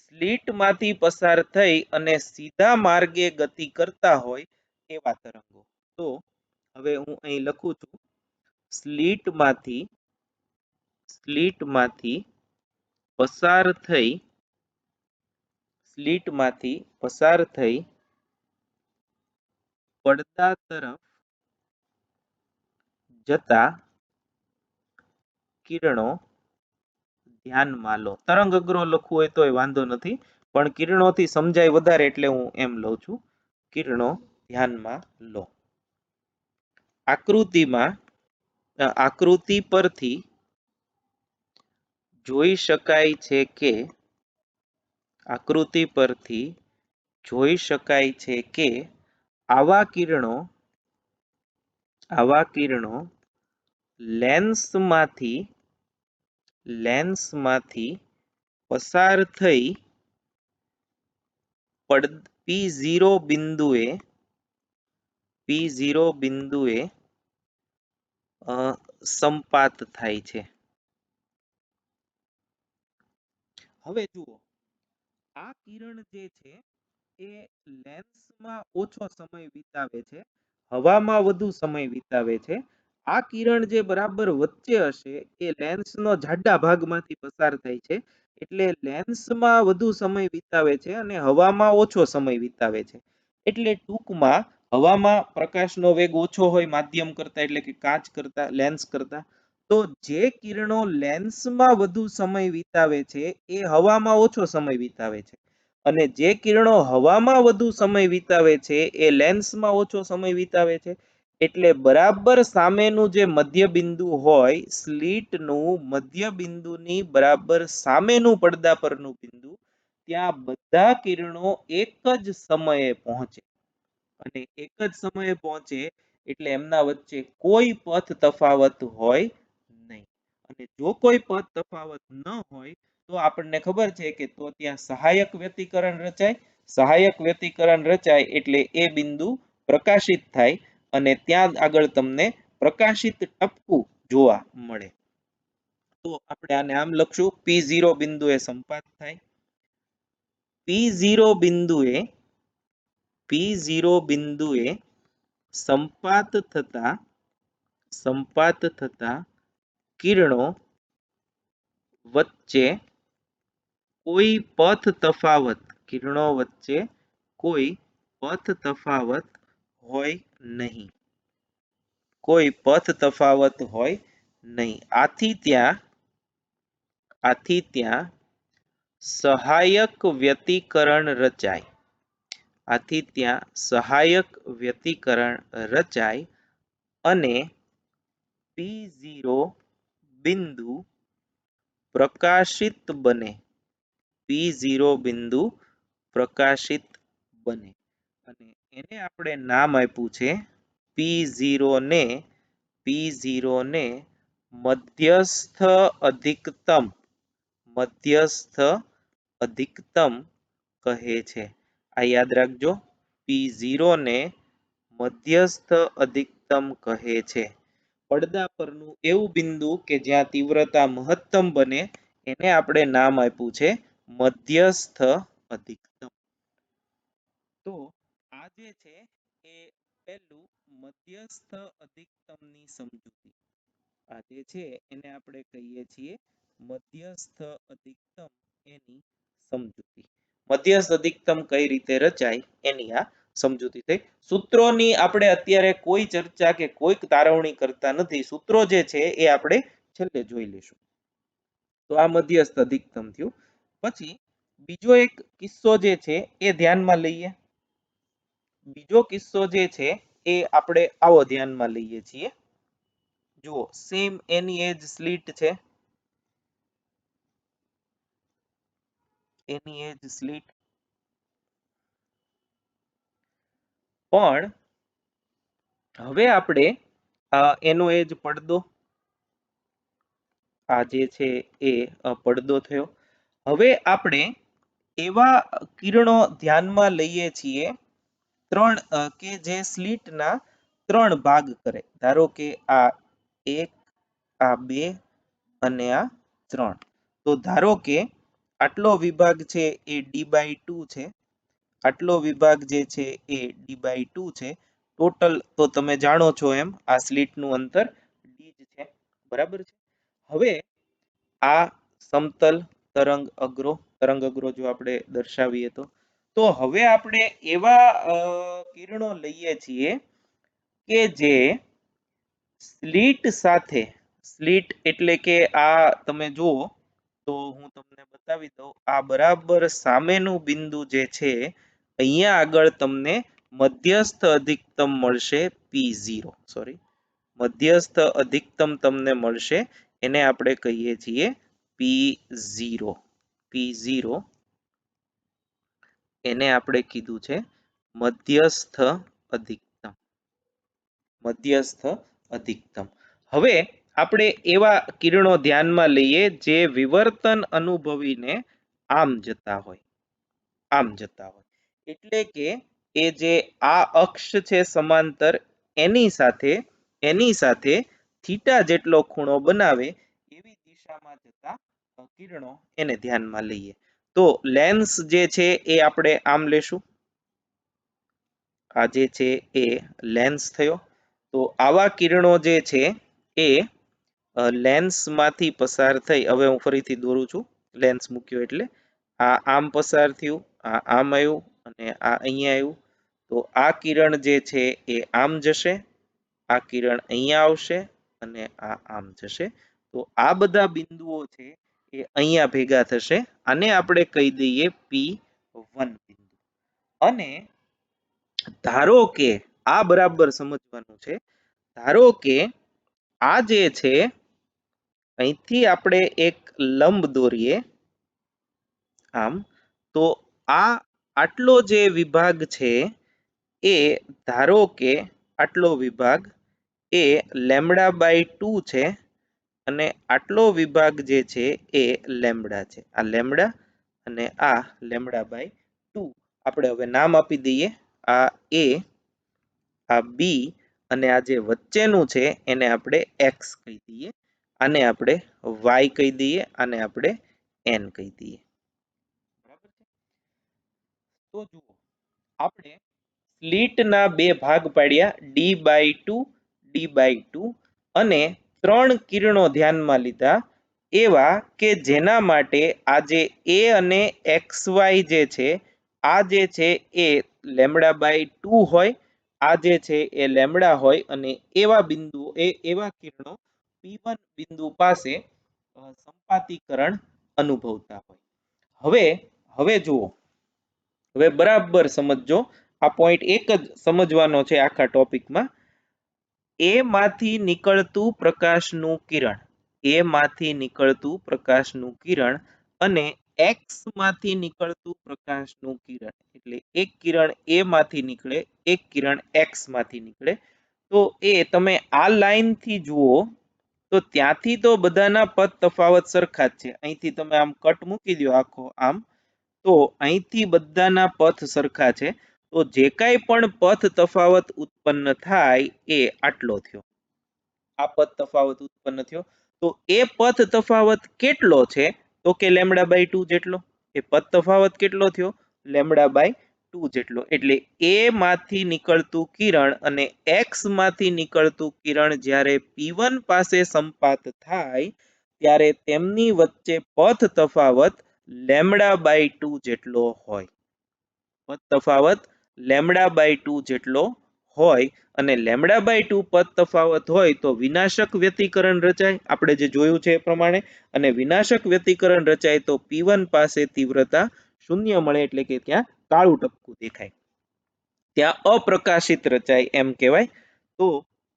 સ્લિટમાંથી પસાર થઈ અને સીધા માર્ગે ગતિ કરતા હોય એવા તરંગો. તો હવે હું અહીં લખું છું સ્લિટમાંથી પસાર થઈ પડદા તરફ જતા કિરણો ધ્યાનમાં લો. તરંગ અગ્રો લખવું હોય તોય વાંધો નથી, પણ કિરણોથી સમજાય વધારે એટલે હું એમ લઉં છું, કિરણો ધ્યાનમાં લો. આકૃતિ પરથી જોઈ શકાય છે કે આવા કિરણો લેન્સમાંથી પસાર થઈ P0 બિંદુએ સંપાત થાય છે. હવે જુઓ, આ કિરણ જે છે એ લેન્સમાં ઓછો સમય વિતાવે છે, હવામાં વધુ સમય વિતાવે છે. આ કિરણ જે બરાબર વચ્ચે હશે એ લેન્સનો જાડા ભાગમાંથી પસાર થાય છે, એટલે લેન્સમાં વધુ સમય વિતાવે છે અને હવામાં ઓછો સમય વિતાવે છે. એટલે ટૂંકમાં હવામાં પ્રકાશનો વેગ ઓછો હોય માધ્યમ કરતા, એટલે કે કાચ કરતા, લેન્સ કરતા. તો જે કિરણો લેન્સમાં વધુ સમય વિતાવે છે એ હવામાં ઓછો સમય વિતાવે છે, અને જે કિરણો હવામાં વધુ સમય વિતાવે છે એ લેન્સમાં ઓછો સમય વિતાવે છે. એટલે બરાબર સામેનું જે મધ્ય બિંદુ હોય, સ્લિટનું મધ્ય બિંદુની બરાબર સામેનું પડદા પરનું બિંદુ, ત્યાં બધા કિરણો એક જ સમયે પહોંચે, અને એક જ સમયે પહોંચે એટલે એમના વચ્ચે કોઈ પથ તફાવત હોય નહીં. અને જો કોઈ પથ તફાવત ન હોય તો આપણને ખબર છે કે તો ત્યાં સહાયક વ્યતિકરણ રચાય. સહાયક વ્યતિકરણ રચાય એટલે એ બિંદુ પ્રકાશિત થાય અને ત્યાં આગળ તમને પ્રકાશિત ટપકું જોવા મળે. તો આપણે આને આમ લખશું, P0 બિંદુએ સંપાત થાય. P0 બિંદુએ સંપાત થતા કિરણો વચ્ચે કોઈ પથ તફાવત હોય નહીં. આથી ત્યાં સહાયક વ્યતિકરણ રચાય અને P0 બિંદુ પ્રકાશિત બને. અને એને આપણે નામ આપ્યું છે P0 ને મધ્યસ્થ અધિકતમ કહે છે. આ યાદ રાખજો, P0 ને મધ્યસ્થ અધિકતમ કહે છે. પડદા પરનું એવું બિંદુ કે જ્યાં તીવ્રતા મહત્તમ બને એને આપણે નામ આપ્યું છે મધ્યસ્થ અધિકતમ. તો આ જે છે એ પહેલું મધ્યસ્થ અધિકતમની સમજૂતી. આ જે છે એને આપણે કહીએ છીએ મધ્યસ્થ અધિકતમ એની સમજૂતી. મધ્યસ્થ અધિકતમ કઈ રીતે રચાય એની આ સમજૂતી થઈ. સૂત્રોની આપણે અત્યારે કોઈ ચર્ચા કે કોઈ તારવણી કરતા નથી. સૂત્રો જે છે એ આપણે છેલ્લે જોઈ લઈશું. તો આ મધ્યસ્થ અધિકતમ થયું. પછી બીજો એક કિસ્સો જે છે એ ધ્યાનમાં લઈએ. બીજો કિસ્સો જે છે એ આપણે આવો ધ્યાનમાં લઈએ છીએ. જુઓ, સેમ એની એજ સ્લિટ છે. પણ હવે આપણે એનો એજ પડદો, આ જે છે એ પડદો થયો. હવે આપણે એવા કિરણો ધ્યાનમાં લઈએ છીએ કે જે સ્લિટના 3 ભાગ કરે. ધારો કે આ 1, આ 2 અને આ 3. તો ધારો કે આટલો વિભાગ છે એ D/2 છે. આટલો વિભાગ જે છે એ D/2 છે. ટોટલ તો તમે જાણો છો એમ આ સ્લિટનું અંતર D જ છે. બરાબર છે. હવે આ સમતલ તરંગ અગ્રો જો આપણે દર્શાવીએ તો હવે આપણે એવા કિરણો લઈએ છીએ કે જે સ્લિટ એટલે કે આ તમે જુઓ તો હું તમને બતાવી દઉં. આ બરાબર સામેનું બિંદુ જે છે અહીંયા આગળ તમને મધ્યસ્થ અધિકતમ મળશે P0. મધ્યસ્થ અધિકતમ તમને મળશે. એને આપણે કહીએ છીએ P0. એને આપણે કીધું છે મધ્યસ્થ અધિકતમ. હવે આપણે એવા કિરણો ધ્યાનમાં લઈએ જે વિવર્તન અનુભવીને આમ જતા હોય. એટલે કે એ જે આ અક્ષ છે સમાંતર એની સાથે થીટા જેટલો ખૂણો બનાવે એવી દિશામાં જતા કિરણો એને ધ્યાનમાં લઈએ. તો લેન્સ જે છે એ આપણે આમ લેશું. આ જે છે એ લેન્સ થયો. તો આવા કિરણો જે છે એ લેન્સમાંથી પસાર થઈ, હવે હું ફરીથી દોરું છું, લેન્સ મૂક્યો એટલે આ આમ પસાર થયું, આ આમ આવ્યું અને આ અહીંયા આવ્યું. તો આ કિરણ જે છે એ આમ જશે, આ કિરણ અહીંયા આવશે અને આ આમ જશે. તો આ બધા બિંદુઓ છે એ અહીંયા ભેગા થશે. આને આપણે કહી દઈએ P1 બિંદુ. અને ધારો કે આ બરાબર સમજવાનું છે. ધારો કે આ જે છે અહીંથી આપણે એક લંબ દોરીએ આમ, તો આ આટલો જે વિભાગ છે એ ધારો કે આટલો વિભાગ એ λ/2 છે અને આટલો વિભાગ જે છે એ લેમ્બડા છે. આ લેમ્બડા અને આ λ/2 આપણે હવે નામ આપી દઈએ. આ A, આ B અને આ જે વચ્ચેનું છે એને આપણે X કહી દઈએ. આને આપણે Y કહી દઈએ. આને આપણે N કહી દઈએ. બરાબર છે. તો જુઓ, આપણે સ્લિટના બે ભાગ પાડ્યા, d/2 અને 3 કિરણો ધ્યાનમાં લીધા એવા કે જેના માટે આ જે a અને xy જે છે, આ જે છે એ λ/2 હોય, આ જે છે એ લેમ્બડા હોય, અને એવા બિંદુ એવા કિરણો P1 બિંદુ પાસે સંપાતીકરણ અનુભવતા હોય. હવે જુઓ, હવે બરાબર સમજજો, આ પોઈન્ટ એક જ સમજવાનો છે આખા ટોપિકમાં. એ માંથી નીકળતું પ્રકાશનું કિરણ, એ માંથી નીકળતું પ્રકાશનું કિરણ અને એક્સ માંથી નીકળતું પ્રકાશનું કિરણ, એટલે એક કિરણ એ માંથી નીકળે, એક કિરણ એક્સ માંથી નીકળે. તો એ તમે આ લાઈન થી જુઓ તો ત્યાંથી તો બધાના પદ તફાવત સરખા જ છે. અહીંથી તમે આમ કટ મૂકી દો આખો આમ, તો અહીંથી બધાના પથ સરખા છે. તો જે કાંઈ પણ પથ તફાવત ઉત્પન્ન થાય એ આટલો થયો, આ પથ તફાવત ઉત્પન્ન થયો. તો એ પથ તફાવત કેટલો છે? તો કે λ/2 જેટલો. એ પથ તફાવત કેટલો થયો? λ/2 જેટલો. એટલે એ માંથી નીકળતું કિરણ અને એક્સ માંથી નીકળતું કિરણ જ્યારે P1 પાસે સંપાત થાય ત્યારે તેમની વચ્ચે પથ તફાવત λ/2 જેટલો હોય. પથ તફાવત λ/2 જેટલો હોય, અને λ/2 પદ તફાવત હોય તો વિનાશક વ્યતિકરણ રચાય, આપણે જે જોયું છે એ પ્રમાણે. અને વિનાશક વ્યતિકરણ રચાય તો P1 પાસે તીવ્રતા શૂન્ય મળે, એટલે કે ત્યાં કાળું ટપકું દેખાય, ત્યાં અપ્રકાશિત રચાય એમ કહેવાય. તો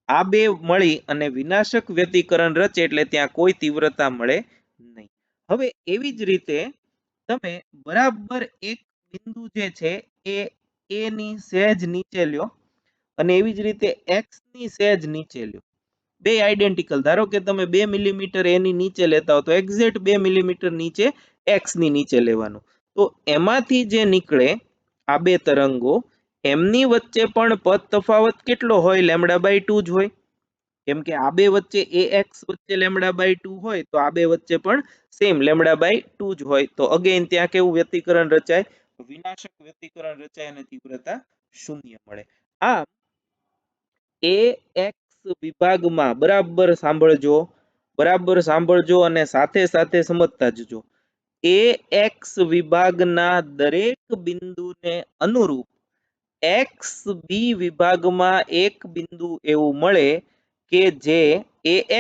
આ બે મળી અને વિનાશક વ્યતિકરણ રચે એટલે ત્યાં કોઈ તીવ્રતા મળે નહીં. હવે એવી જ રીતે તમે બરાબર એક બિંદુ જે છે એ a ની સહેજ નીચે લ્યો, અને એવી જ રીતે x ની સહેજ નીચે લ્યો, બે આઈડેન્ટિકલ. ધારો કે તમે 2 મિલીમીટર એની નીચે લેતા હો તો એક્ઝેક્ટ 2 મિલીમીટર નીચે x ની નીચે લેવાનું. તો એમાંથી જે નીકળે આ બે તરંગો, એમની વચ્ચે પણ પદ તફાવત કેટલો હોય? λ/2 જ હોય. કેમ કે આ બે વચ્ચે ax વચ્ચે λ/2 હોય તો આ બે વચ્ચે પણ સેમ λ/2 જ હોય. તો અગેન ત્યાં કેવું વ્યતિકરણ રચાય? વિનાશક વ્યતિકરણ રચાય અને તીવ્રતા શૂન્ય મળે. આમ ax વિભાગમાં બરાબર સાંભળજો અને સાથે સાથે સમજતા જજો. ax વિભાગના દરેક બિંદુને અનુરૂપ xb વિભાગમાં એક બિંદુ એવું મળે કે જે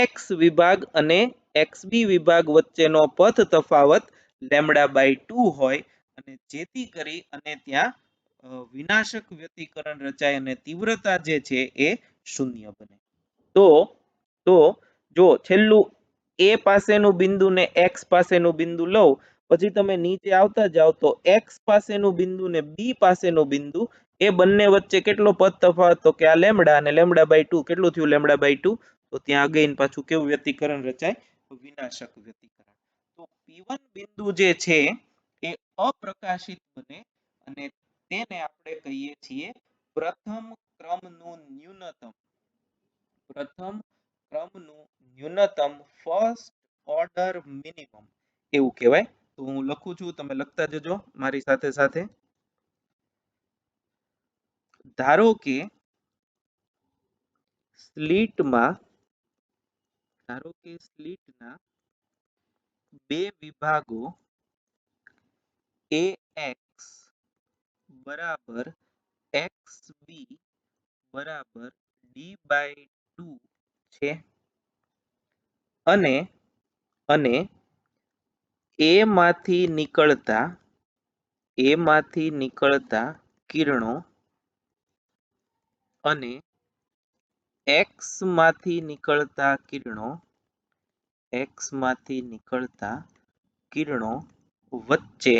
ax વિભાગ અને xb વિભાગ વચ્ચેનો પથ તફાવત λ/2 હોય, અને જેથી કરી અને ત્યાં વિનાશક વ્યતિકરણ રચાય અને તીવ્રતા જે છે એ શૂન્ય બને. તો જો છેલ્લું a પાસેનું બિંદુ ને x પાસેનું બિંદુ લઉં, પછી તમે નીચે આવતા જાઓ તો x પાસેનું બિંદુ ને b પાસેનું બિંદુ, એ બંને વચ્ચે કેટલો પદ તફાવત? તો કે આ લેમ્બડા, અને λ/2 કેટલું થયું? λ/2. તો ત્યાં અગેન પાછું કેવું વ્યતિકરણ રચાય? વિનાશક વ્યતિકરણ. તો P1 બિંદુ જે છે એ અપ્રકાશિત બને, અને તેને આપણે કહીએ છીએ પ્રથમ ક્રમનું ન્યૂનતમ, ફર્સ્ટ ઓર્ડર મિનિમમ એવું કહેવાય. તો હું લખું છું, તમે લખતા જજો મારી સાથે સાથે. ધારો કે સ્લિટના બે વિભાગો ax બરાબર xb બરાબર d/2 છે, અને a માંથી નીકળતા કિરણો અને x માંથી નીકળતા કિરણો વચ્ચે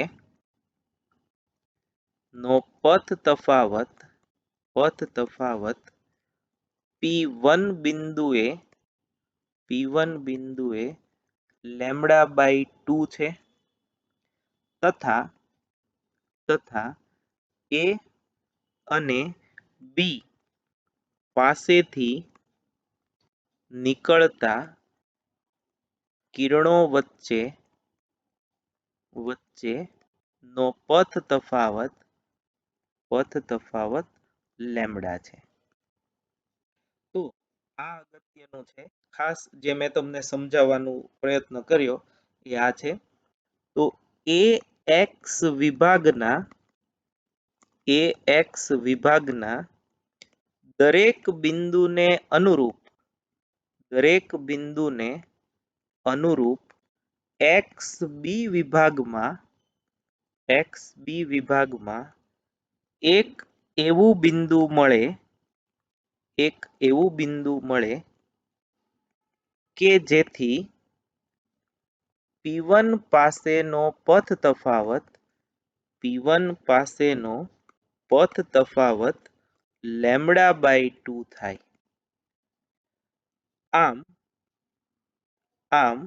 નો પથ તફાવત P1 બિંદુએ λ/2 છે, તથા a અને b પાસેથી નીકળતા કિરણો વચ્ચે નો પથ તફાવત પથ તફાવત લેમ્બડા છે. તો આ અગત્યનું છે, ખાસ જે મેં તમને સમજાવવાનો પ્રયત્ન કર્યો એ આ છે. તો એક્સ વિભાગના દરેક બિંદુને અનુરૂપ એક્સ બી વિભાગમાં એક એવું બિંદુ મળે કે જેથી P1 પાસેનો પથ તફાવત λ/2 થાય. આમ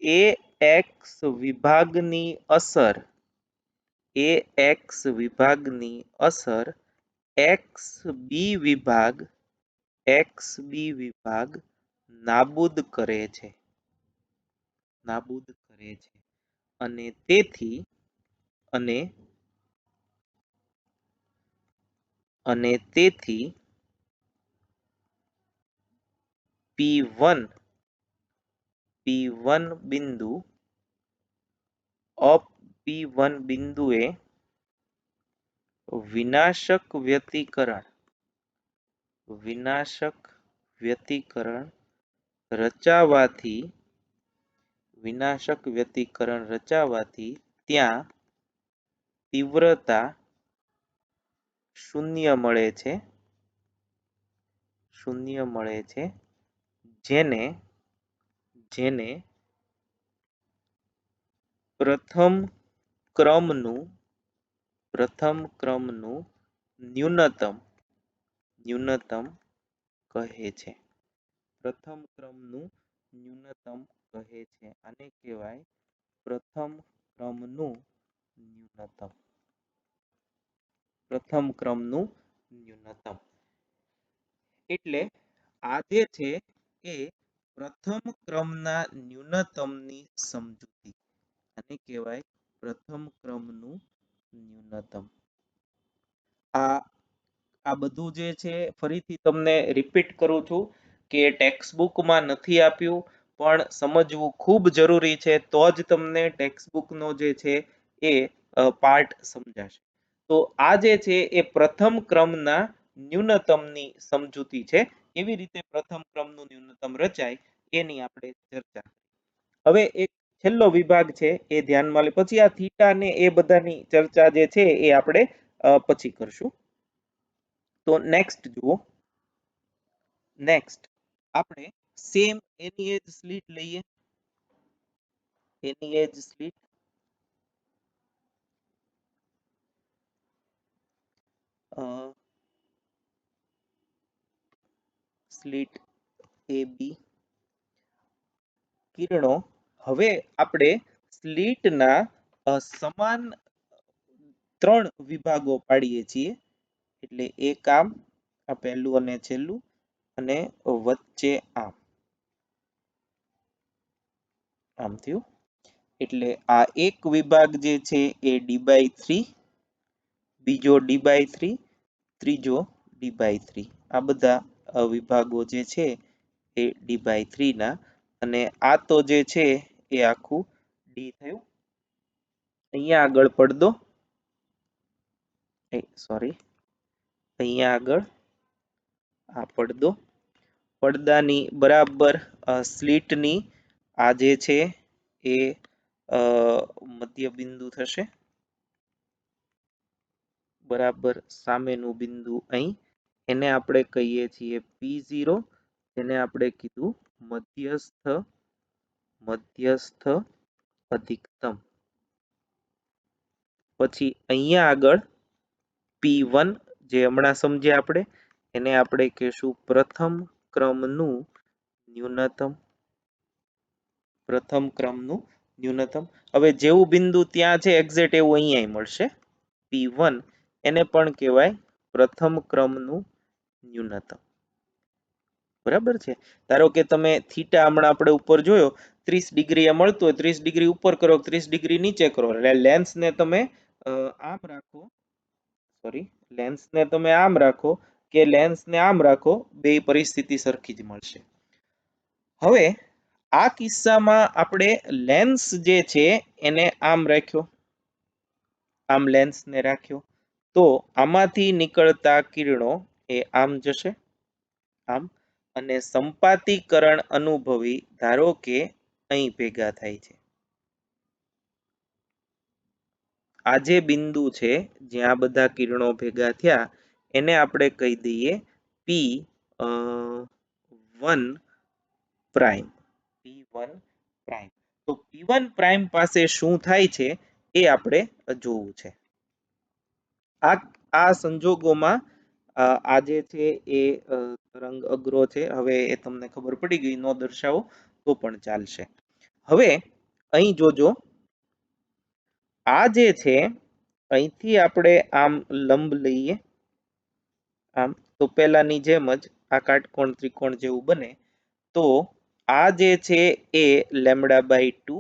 એક્સ વિભાગની અસર એક્સ બી વિભાગ નાબૂદ કરે છે અને તેથી P1 બિંદુએ વિનાશક વ્યતિકરણ રચાવાથી ત્યાં તીવ્રતા શૂન્ય મળે છે, જેને પ્રથમ ક્રમનું ન્યૂનતમ કહે છે. આને કહેવાય પ્રથમ ક્રમનું ન્યૂનતમ. એટલે આ જે છે એ પ્રથમ ક્રમના ન્યૂનતમની સમજૂતી. આને કહેવાય પ્રથમ ક્રમનું ન્યૂનતમ. આ બધું જે છે ફરીથી તમને રિપીટ કરું છું કે ટેક્સ્ટ બુકમાં નથી આપ્યું, પણ સમજવું ખૂબ જરૂરી છે, તો જ તમને ટેક્સ્ટ બુકનો જે છે એ પાર્ટ સમજાશે. તો આ જે છે એ પ્રથમ ક્રમના ન્યૂનતમની સમજૂતી છે. કેવી રીતે પ્રથમ ક્રમનું ન્યૂનતમ રચાય એની આપણે ચર્ચા. હવે એક છેલ્લો વિભાગ છે એ ધ્યાનમાં લે, પછી આ થીટા ને એ બધાની ચર્ચા જે છે એ આપણે પછી કરશું. તો નેક્સ્ટ જુઓ. આપણે સેમ એની એજ સ્લિટ લઈએ. સ્લિટ AB કિરણો. હવે આપણે સ્લિટના સમાન 3 વિભાગો પાડીએ છીએ. એટલે એક આ પહેલું અને છેલ્લું, અને વચ્ચે આમ થયું. એટલે આ એક વિભાગ જે છે એ D/3, બીજો D/3, ત્રીજો D/3. આ બધા વિભાગો જે છે એ D/3 ના, અને આ તો જે છે એ આખું D થયું. અહીંયા આગળ પડદો, અહીંયા આગળ આ પડદાની બરાબર સ્લિટની આ જે છે એ મધ્ય બિંદુ થશે. બરાબર સામેનું બિંદુ અહીં, એને આપણે કહીએ છીએ P0, એને આપણે કીધું મધ્યસ્થ અધિકતમ. પછી અહીંયા આગળ P1 જે હમણાં સમજ્યા આપણે, એને આપણે કહીશું પ્રથમ ક્રમનું ન્યૂનતમ. હવે જેવું બિંદુ ત્યાં છે એક્ઝેક્ટ એવું અહીંયા મળશે. P1 એને પણ કહેવાય પ્રથમ ક્રમનું ન્યૂનતમ. બરાબર છે. ધારો કે તમે થીટા હમણાં આપણે ઉપર જોયો 30 ડિગ્રી એ મળતો હોય, 30 ડિગ્રી ઉપર કરો, 30 ડિગ્રી નીચે કરો, એટલે લેન્સને તમે આમ રાખો, સોરી, લેન્સને તમે આમ રાખો કે લેન્સને આમ રાખો, બે પરિસ્થિતિ સરખી જ મળશે. હવે આ કિસ્સામાં આપણે લેન્સ જે છે એને આમ રાખ્યો, આમ લેન્સને રાખ્યો, તો આમાંથી નીકળતા કિરણો એ આમ જશે, આમ, અને સંપાતીકરણ અનુભવી ધારો કે અહીં ભેગા થાય છે. આ જે બિંદુ છે જ્યાં બધા કિરણો ભેગા થયા એને આપણે કહી દઈએ P1 પ્રાઇમ. P1 prime. તો P1 પ્રાઇમ પાસે શું થાય છે એ આપણે જોવું છે. આ સંજોગોમાં આ જે છે એ રંગ અઘરો છે, હવે એ તમને ખબર પડી ગઈ, ન દર્શાવો તો પણ ચાલશે. હવે અહીં જોજો, આ જે છે અહીંથી આપણે આમ લંબ લઈએ, આમ, તો પહેલાની જેમ જ આ કાટકોણ ત્રિકોણ જેવું બને. તો આ જે છે એ λ/2,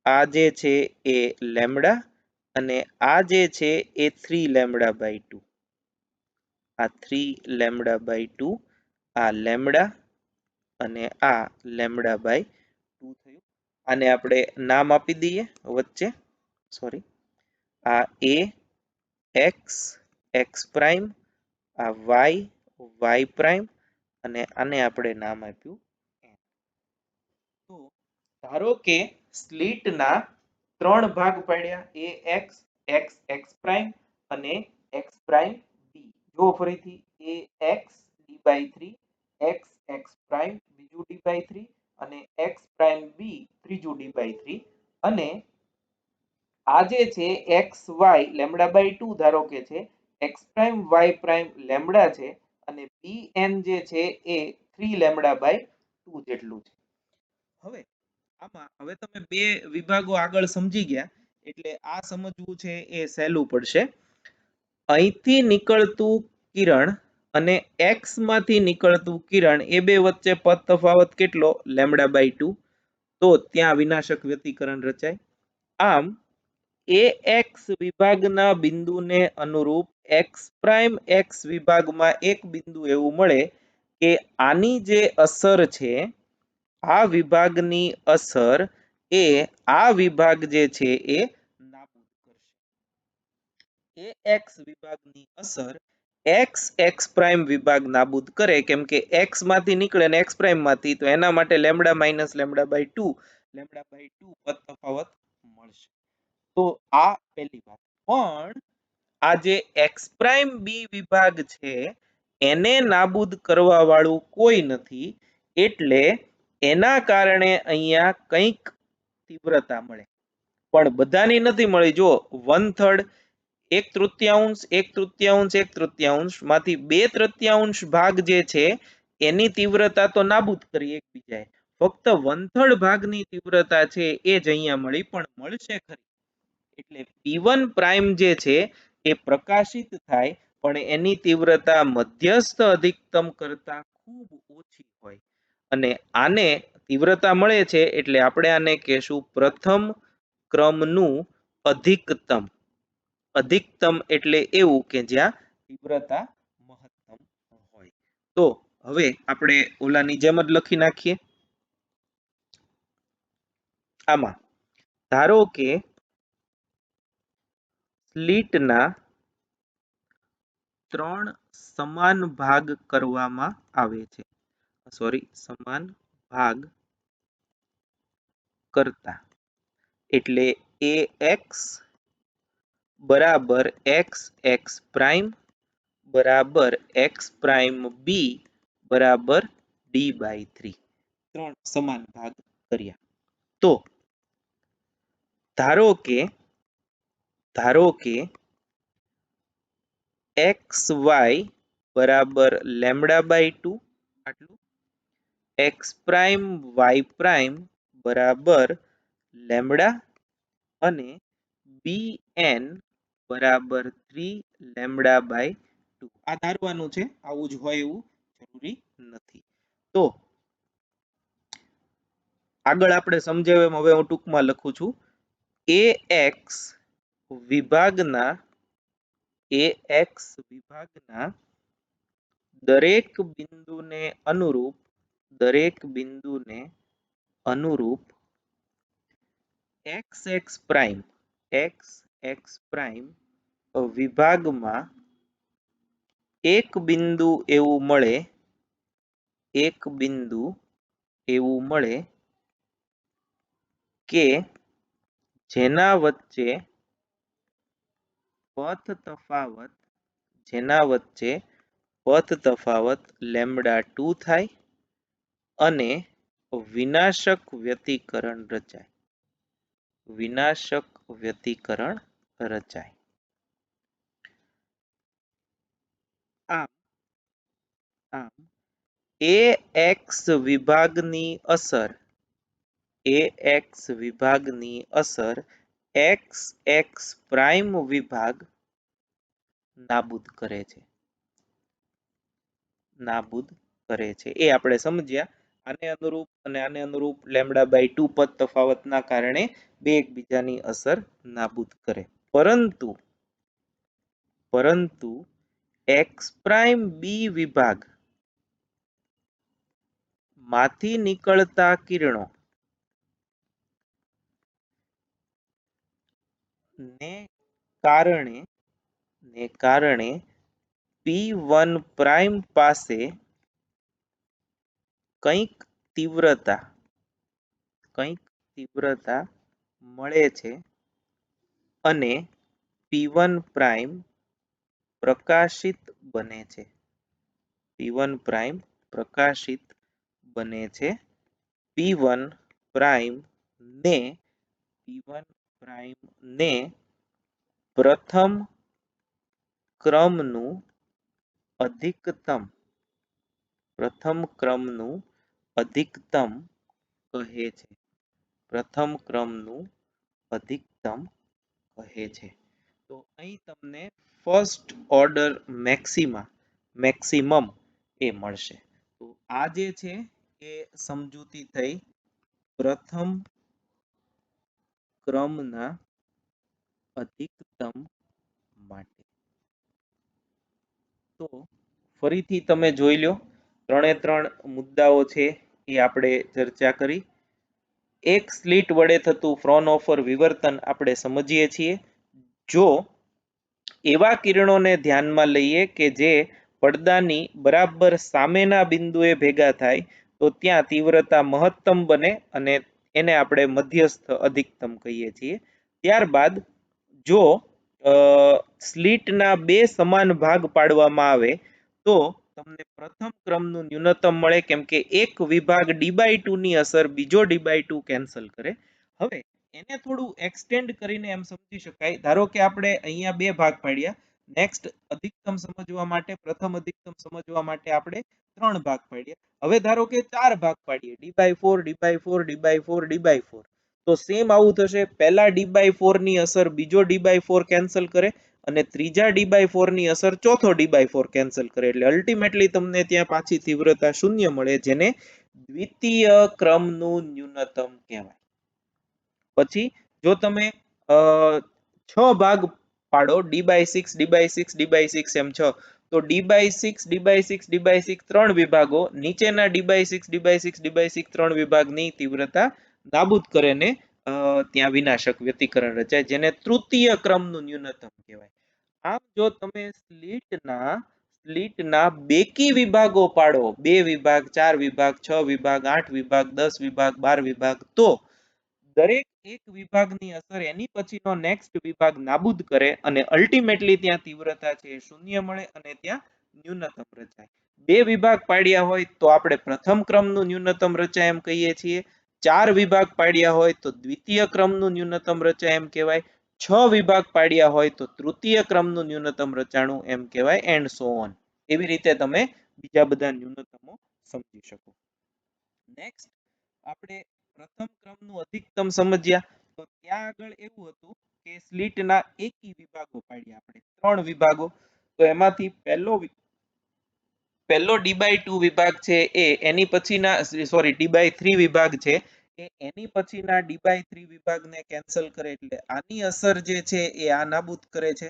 આ જે છે એ લેમ્ડા, અને આ જે છે એ 3λ/2, આ 3λ/2, આ લેમ્ડા અને આ λ/2 થયું. આને આપણે નામ આપી દઈએ વચ્ચે, સોરી, આ a x x પ્રાઇમ, આ y y પ્રાઇમ, અને આને આપણે નામ આપ્યું n. તો ધારો કે સ્લિટના 3 ભાગ પાડ્યા, a x x x prime અને x પ્રાઇમ b. જો ફરીથી a x d/3, x x prime બીજું d/3 અને x પ્રાઇમ b ત્રીજું d/3, અને આ જે છે x y λ/2 ધારો કે છે, x prime y prime lambda છે, અને bn જે છે એ 3λ/2 જેટલું છે. હવે આમાં હવે તમે બે વિભાગો આગળ સમજી ગયા એટલે આ સમજવું છે એ સહેલું પડશે. અહીંથી નીકળતું કિરણ અને x માંથી નીકળતું કિરણ એ બે વચ્ચે પદ તફાવત કેટલો? λ/2. તો ત્યાં વિનાશક વ્યતિકરણ રચાય. આમ ax વિભાગના બિંદુને અનુરૂપ x પ્રાઇમ x વિભાગમાં એક બિંદુ એવું મળે કે આની જે અસર છે, આ વિભાગની અસર એ આ વિભાગ જે છે એ નાબૂદ કરશે. ax વિભાગની અસર x x પ્રાઇમ વિભાગ નાબૂદ કરે, કેમ કે x માંથી નીકળે ને x પ્રાઇમ માંથી, તો એના માટે λ - λ/2 પદ તફાવત મળશે. તો આ પહેલી વાત. પણ આ જે x પ્રાઇમ b વિભાગ છે એને નાબૂદ કરવા વાળું કોઈ નથી, એટલે એના કારણે અહીંયા કંઈક તીવ્રતા મળે, પણ બધાની નથી મળી. જો 1/3, 1/3, 1/3, 1/3 માંથી 2/3 ભાગ જે છે એની તીવ્રતા તો નાબૂદ કરી એકબીજાએ, ફક્ત 1/3 ભાગની તીવ્રતા છે એ જ અહીંયા મળી, પણ મળશે ખરી. એટલે P1 પ્રાઇમ જે છે એ પ્રકાશિત થાય, પણ એની તીવ્રતા મધ્યસ્થ અધિકતમ કરતા ખૂબ ઓછી હોય, અને આને તીવ્રતા મળે છે એટલે આપણે આને કહેશું પ્રથમ ક્રમનું અધિકતમ. અધિકતમ એટલે એવું કે જ્યાં તીવ્રતા મહત્તમ હોય. તો હવે આપણે ઓલાની જેમ જ લખી નાખીએ. આમાં ધારો કે સ્લિટના 3 સમાન ભાગ કરવામાં આવે છે, સોરી, સમાન ભાગ કરતા, એટલે ax બરાબર x x પ્રાઇમ બરાબર x પ્રાઇમ b બરાબર d/3, 3 સમાન ભાગ કર્યા. તો ધારો કે xy બરાબર λ/2 આટલું, x પ્રાઇમ y પ્રાઇમ બરાબર લેમ્ડા, અને bn બરાબર 3λ/2. આ ધારવાનું છે, આવું જ હોય એવું જરૂરી નથી. તો આગળ આપણે સમજાવ્યું એમ હવે હું ટૂંકમાં લખું છું. ax વિભાગના AX વિભાગના દરેક બિંદુને અનુરૂપ XX પ્રાઇમ વિભાગમાં એક બિંદુ એવું મળે કે જેના વચ્ચે પથ તફાવત λ2 થાય અને વિનાશક વ્યતિકરણ રચાય. આમ AX વિભાગની અસર XX પ્રાઇમ વિભાગ નાબૂદ કરે છે એ આપણે સમજ્યા. આને અનુરૂપ λ/2 પદ તફાવતના કારણે બે એકબીજાની અસર નાબૂદ કરે. પરંતુ X પ્રાઇમ બી વિભાગ માંથી નીકળતા કિરણો ને કારણે P1 પ્રાઇમ પાસે કંઈક તીવ્રતા મળે છે અને P1 પ્રાઇમ પ્રકાશિત બને છે. P1 પ્રાઇમ ને પ્રથમ ક્રમનું અધિકતમ કહે છે. તો અહીં તમને ફર્સ્ટ ઓર્ડર મેક્સિમમ એ મળશે. તો આ જે છે એ સમજૂતી થઈ પ્રથમ ક્રમના અધિકતમ માટે. તો ફરીથી તમે જોઈ લો, 3 મુદ્દાઓ છે એ આપણે ચર્ચા કરી. એક સ્લિટ વડે થતું ફ્રોનહોફર વિવર્તન આપણે સમજીએ છીએ. જો એવા કિરણોને ધ્યાનમાં લઈએ કે જે પડદાની બરાબર સામેના બિંદુએ ભેગા થાય તો ત્યાં તીવ્રતા મહત્તમ બને અને એને આપણે મધ્યસ્થ અધિકતમ કહીએ છીએ. ત્યારબાદ જો સ્લિટના બે સમાન ભાગ પાડવામાં આવે તો તમને પ્રથમ ક્રમનું ન્યૂનતમ મળે, કેમ કે એક વિભાગ D/2 ની અસર બીજો D/2 કેન્સલ કરે. હવે એને થોડું એક્સટેન્ડ કરીને એમ સમજી શકાય, ધારો કે આપણે અહીંયા બે ભાગ પાડ્યા, નેક્સ્ટ અધિકતમ સમજવા માટે પ્રથમ અધિકતમ સમજવા માટે આપણે 3 ભાગ પાડ્યા. હવે ધારો કે 4 ભાગ પાડીએ, D/4 તો સેમ આવું થશે. પહેલા D/4 ની અસર બીજો D/4 કેન્સલ કરે અને ત્રીજા D/4 ની અસર ચોથો D/4 કેન્સલ કરે, એટલે અલ્ટિમેટલી તમને ત્યાં પાછી તીવ્રતા શૂન્ય મળે, જેને દ્વિતીય ક્રમનું ન્યૂનતમ કહેવાય. પછી જો તમે 6 ભાગ પાડો, D/6 એમ 6, તો D/6 ત્રણ વિભાગો નીચેના D/6 ત્રણ વિભાગની તીવ્રતા નાબૂદ કરે ને ત્યાં વિનાશક વ્યતિકરણ રચાય, જેને તૃતીય ક્રમનું ન્યૂનતમ કહેવાય. આમ જો તમે સ્લિટના બેકી વિભાગો પાડો, 2 વિભાગ, 4 વિભાગ, 6 વિભાગ, 8 વિભાગ, 10 વિભાગ, 12 વિભાગ, તો દરેક એક વિભાગની અસર એની પછીનો નેક્સ્ટ વિભાગ નાબૂદ કરે અને અલ્ટિમેટલી ત્યાં તીવ્રતા છે શૂન્ય મળે અને ત્યાં ન્યૂનતમ રચાય. 2 વિભાગ પાડ્યા હોય તો આપણે પ્રથમ ક્રમનું ન્યૂનતમ રચાય એમ કહીએ છીએ. 4 વિભાગ પાડ્યા હોય તો દ્વિતીય ક્રમનું ન્યૂનતમ રચાય એમ કહેવાય. 6 વિભાગ પાડ્યા હોય તો તૃતીય ક્રમનું ન્યૂનતમ રચાણું એમ કહેવાય, એન્ડ સો ઓન. એવી રીતે તમે બીજા બધા ન્યૂનતમો સમજી શકો. નેક્સ્ટ આપણે પ્રથમ ક્રમનું અધિકતમ સમજ્યા. તો ત્યાં આગળ એવું હતું કે સ્લિટના એકી વિભાગો પાડ્યા આપણે, 3 વિભાગો. તો એમાંથી પહેલો D/2 વિભાગ છે એ એની પછીના D/3 વિભાગ છે એ એની પછીના D/3 વિભાગને કેન્સલ કરે, એટલે આની અસર જે છે એ આ નાબૂદ કરે છે.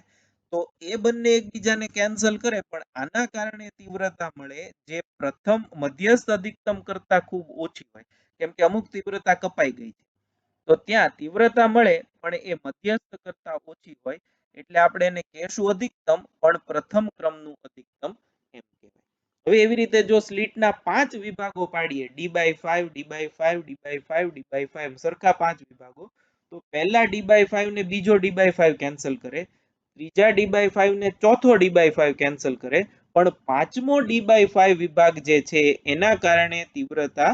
તો એ બંને એકબીજાને કેન્સલ કરે, પણ આના કારણે તીવ્રતા મળે જે પ્રથમ મધ્યસ્થ અધિકતમ કરતા ખૂબ ઓછી હોય, કેમ કે અમુક તીવ્રતા કપાઈ ગઈ છે, તો ત્યાં તીવ્રતા મળે પણ એ મધ્યસ્થ કરતા ઓછી હોય, એટલે આપણે એને કહેશું અધિકતમ, પણ પ્રથમ ક્રમનું અધિકતમ એમ કહેવાય. હવે એવી રીતે જો સ્લિટના 5 વિભાગો પાડીએ, D/5 D/5 D/5 D/5 સરખા 5 વિભાગો, તો પહેલા D/5 ને બીજો D/5 કેન્સલ કરે, ત્રીજા D/5 ને ચોથો D/5 કેન્સલ કરે, પણ પાંચમો D/5 વિભાગ જે છે એના કારણે તીવ્રતા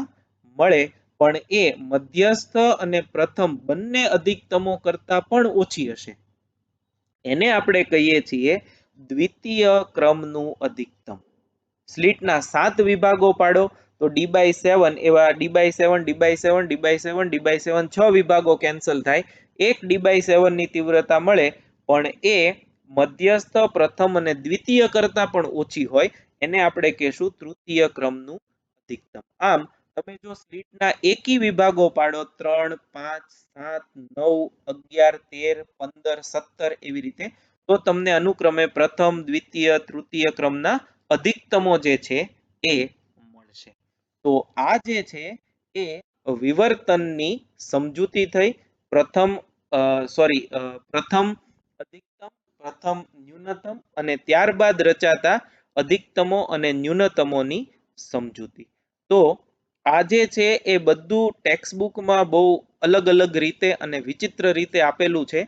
મળે, પણ એ મધ્યસ્થ અને પ્રથમ બંને અધિકતમો કરતા પણ ઓછી હશે. એને આપણે કહીએ છીએ દ્વિતીય ક્રમનું અધિકતમ. સ્લિટના 7 વિભાગો પાડો તો D/7 એવા D/7 D/7 D/7 D/7 6 વિભાગો કેન્સલ થાય, એક D/7 ની તીવ્રતા મળે, પણ એ મધ્યસ્થ, પ્રથમ અને દ્વિતીય કરતા પણ ઓછી હોય, એને આપણે કહેશું તૃતીય ક્રમનું અધિકતમ. આમ તમે જો સ્લિટના એકી વિભાગો પાડો 3 5 7 9 11 13 15 17 એવી રીતે, તો તમને અનુક્રમે પ્રથમ, દ્વિતીય, તૃતીય ક્રમના અધિકતમો જે છે એ મળશે. તો આ જે છે એ વિવર્તનની સમજૂતી થઈ. પ્રથમ અધિકતમ, પ્રથમ ન્યૂનતમ અને ત્યારબાદ રચાતા અધિકતમો અને ન્યૂનતમોની સમજૂતી. તો આ જે છે એ બધું ટેક્સ્ટબુકમાં બહુ અલગ અલગ રીતે અને વિચિત્ર રીતે આપેલું છે.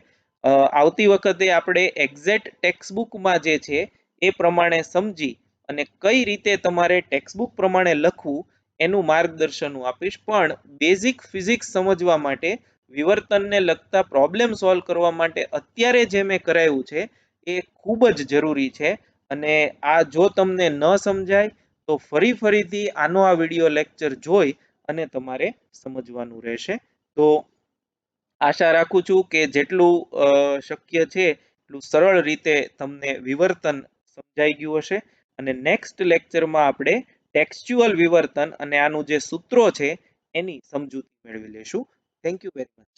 આવતી વખતે આપણે એક્ઝેક્ટ ટેક્સ્ટબુકમાં જે છે એ પ્રમાણે સમજી અને કઈ રીતે તમારે ટેક્સ્ટબુક પ્રમાણે લખવું એનું માર્ગદર્શન હું આપીશ. પણ બેઝિક ફિઝિક્સ સમજવા માટે, વિવર્તનને લગતા પ્રોબ્લેમ સોલ્વ કરવા માટે અત્યારે જે મેં કરાવ્યું છે એ ખૂબ જ જરૂરી છે. અને આ જો તમને ન સમજાય તો ફરીથી આનો આ વિડીયો લેક્ચર જોઈ અને તમારે સમજવાનું રહેશે. તો આશા રાખું છું કે જેટલું શક્ય છે એટલું સરળ રીતે તમને વિવર્તન સમજાઈ ગયું હશે. અને નેક્સ્ટ લેક્ચરમાં આપણે ટેક્સ્ચ્યુઅલ વિવર્તન અને આનું જે સૂત્રો છે એની સમજૂતી મેળવી લેશું. Thank you very much.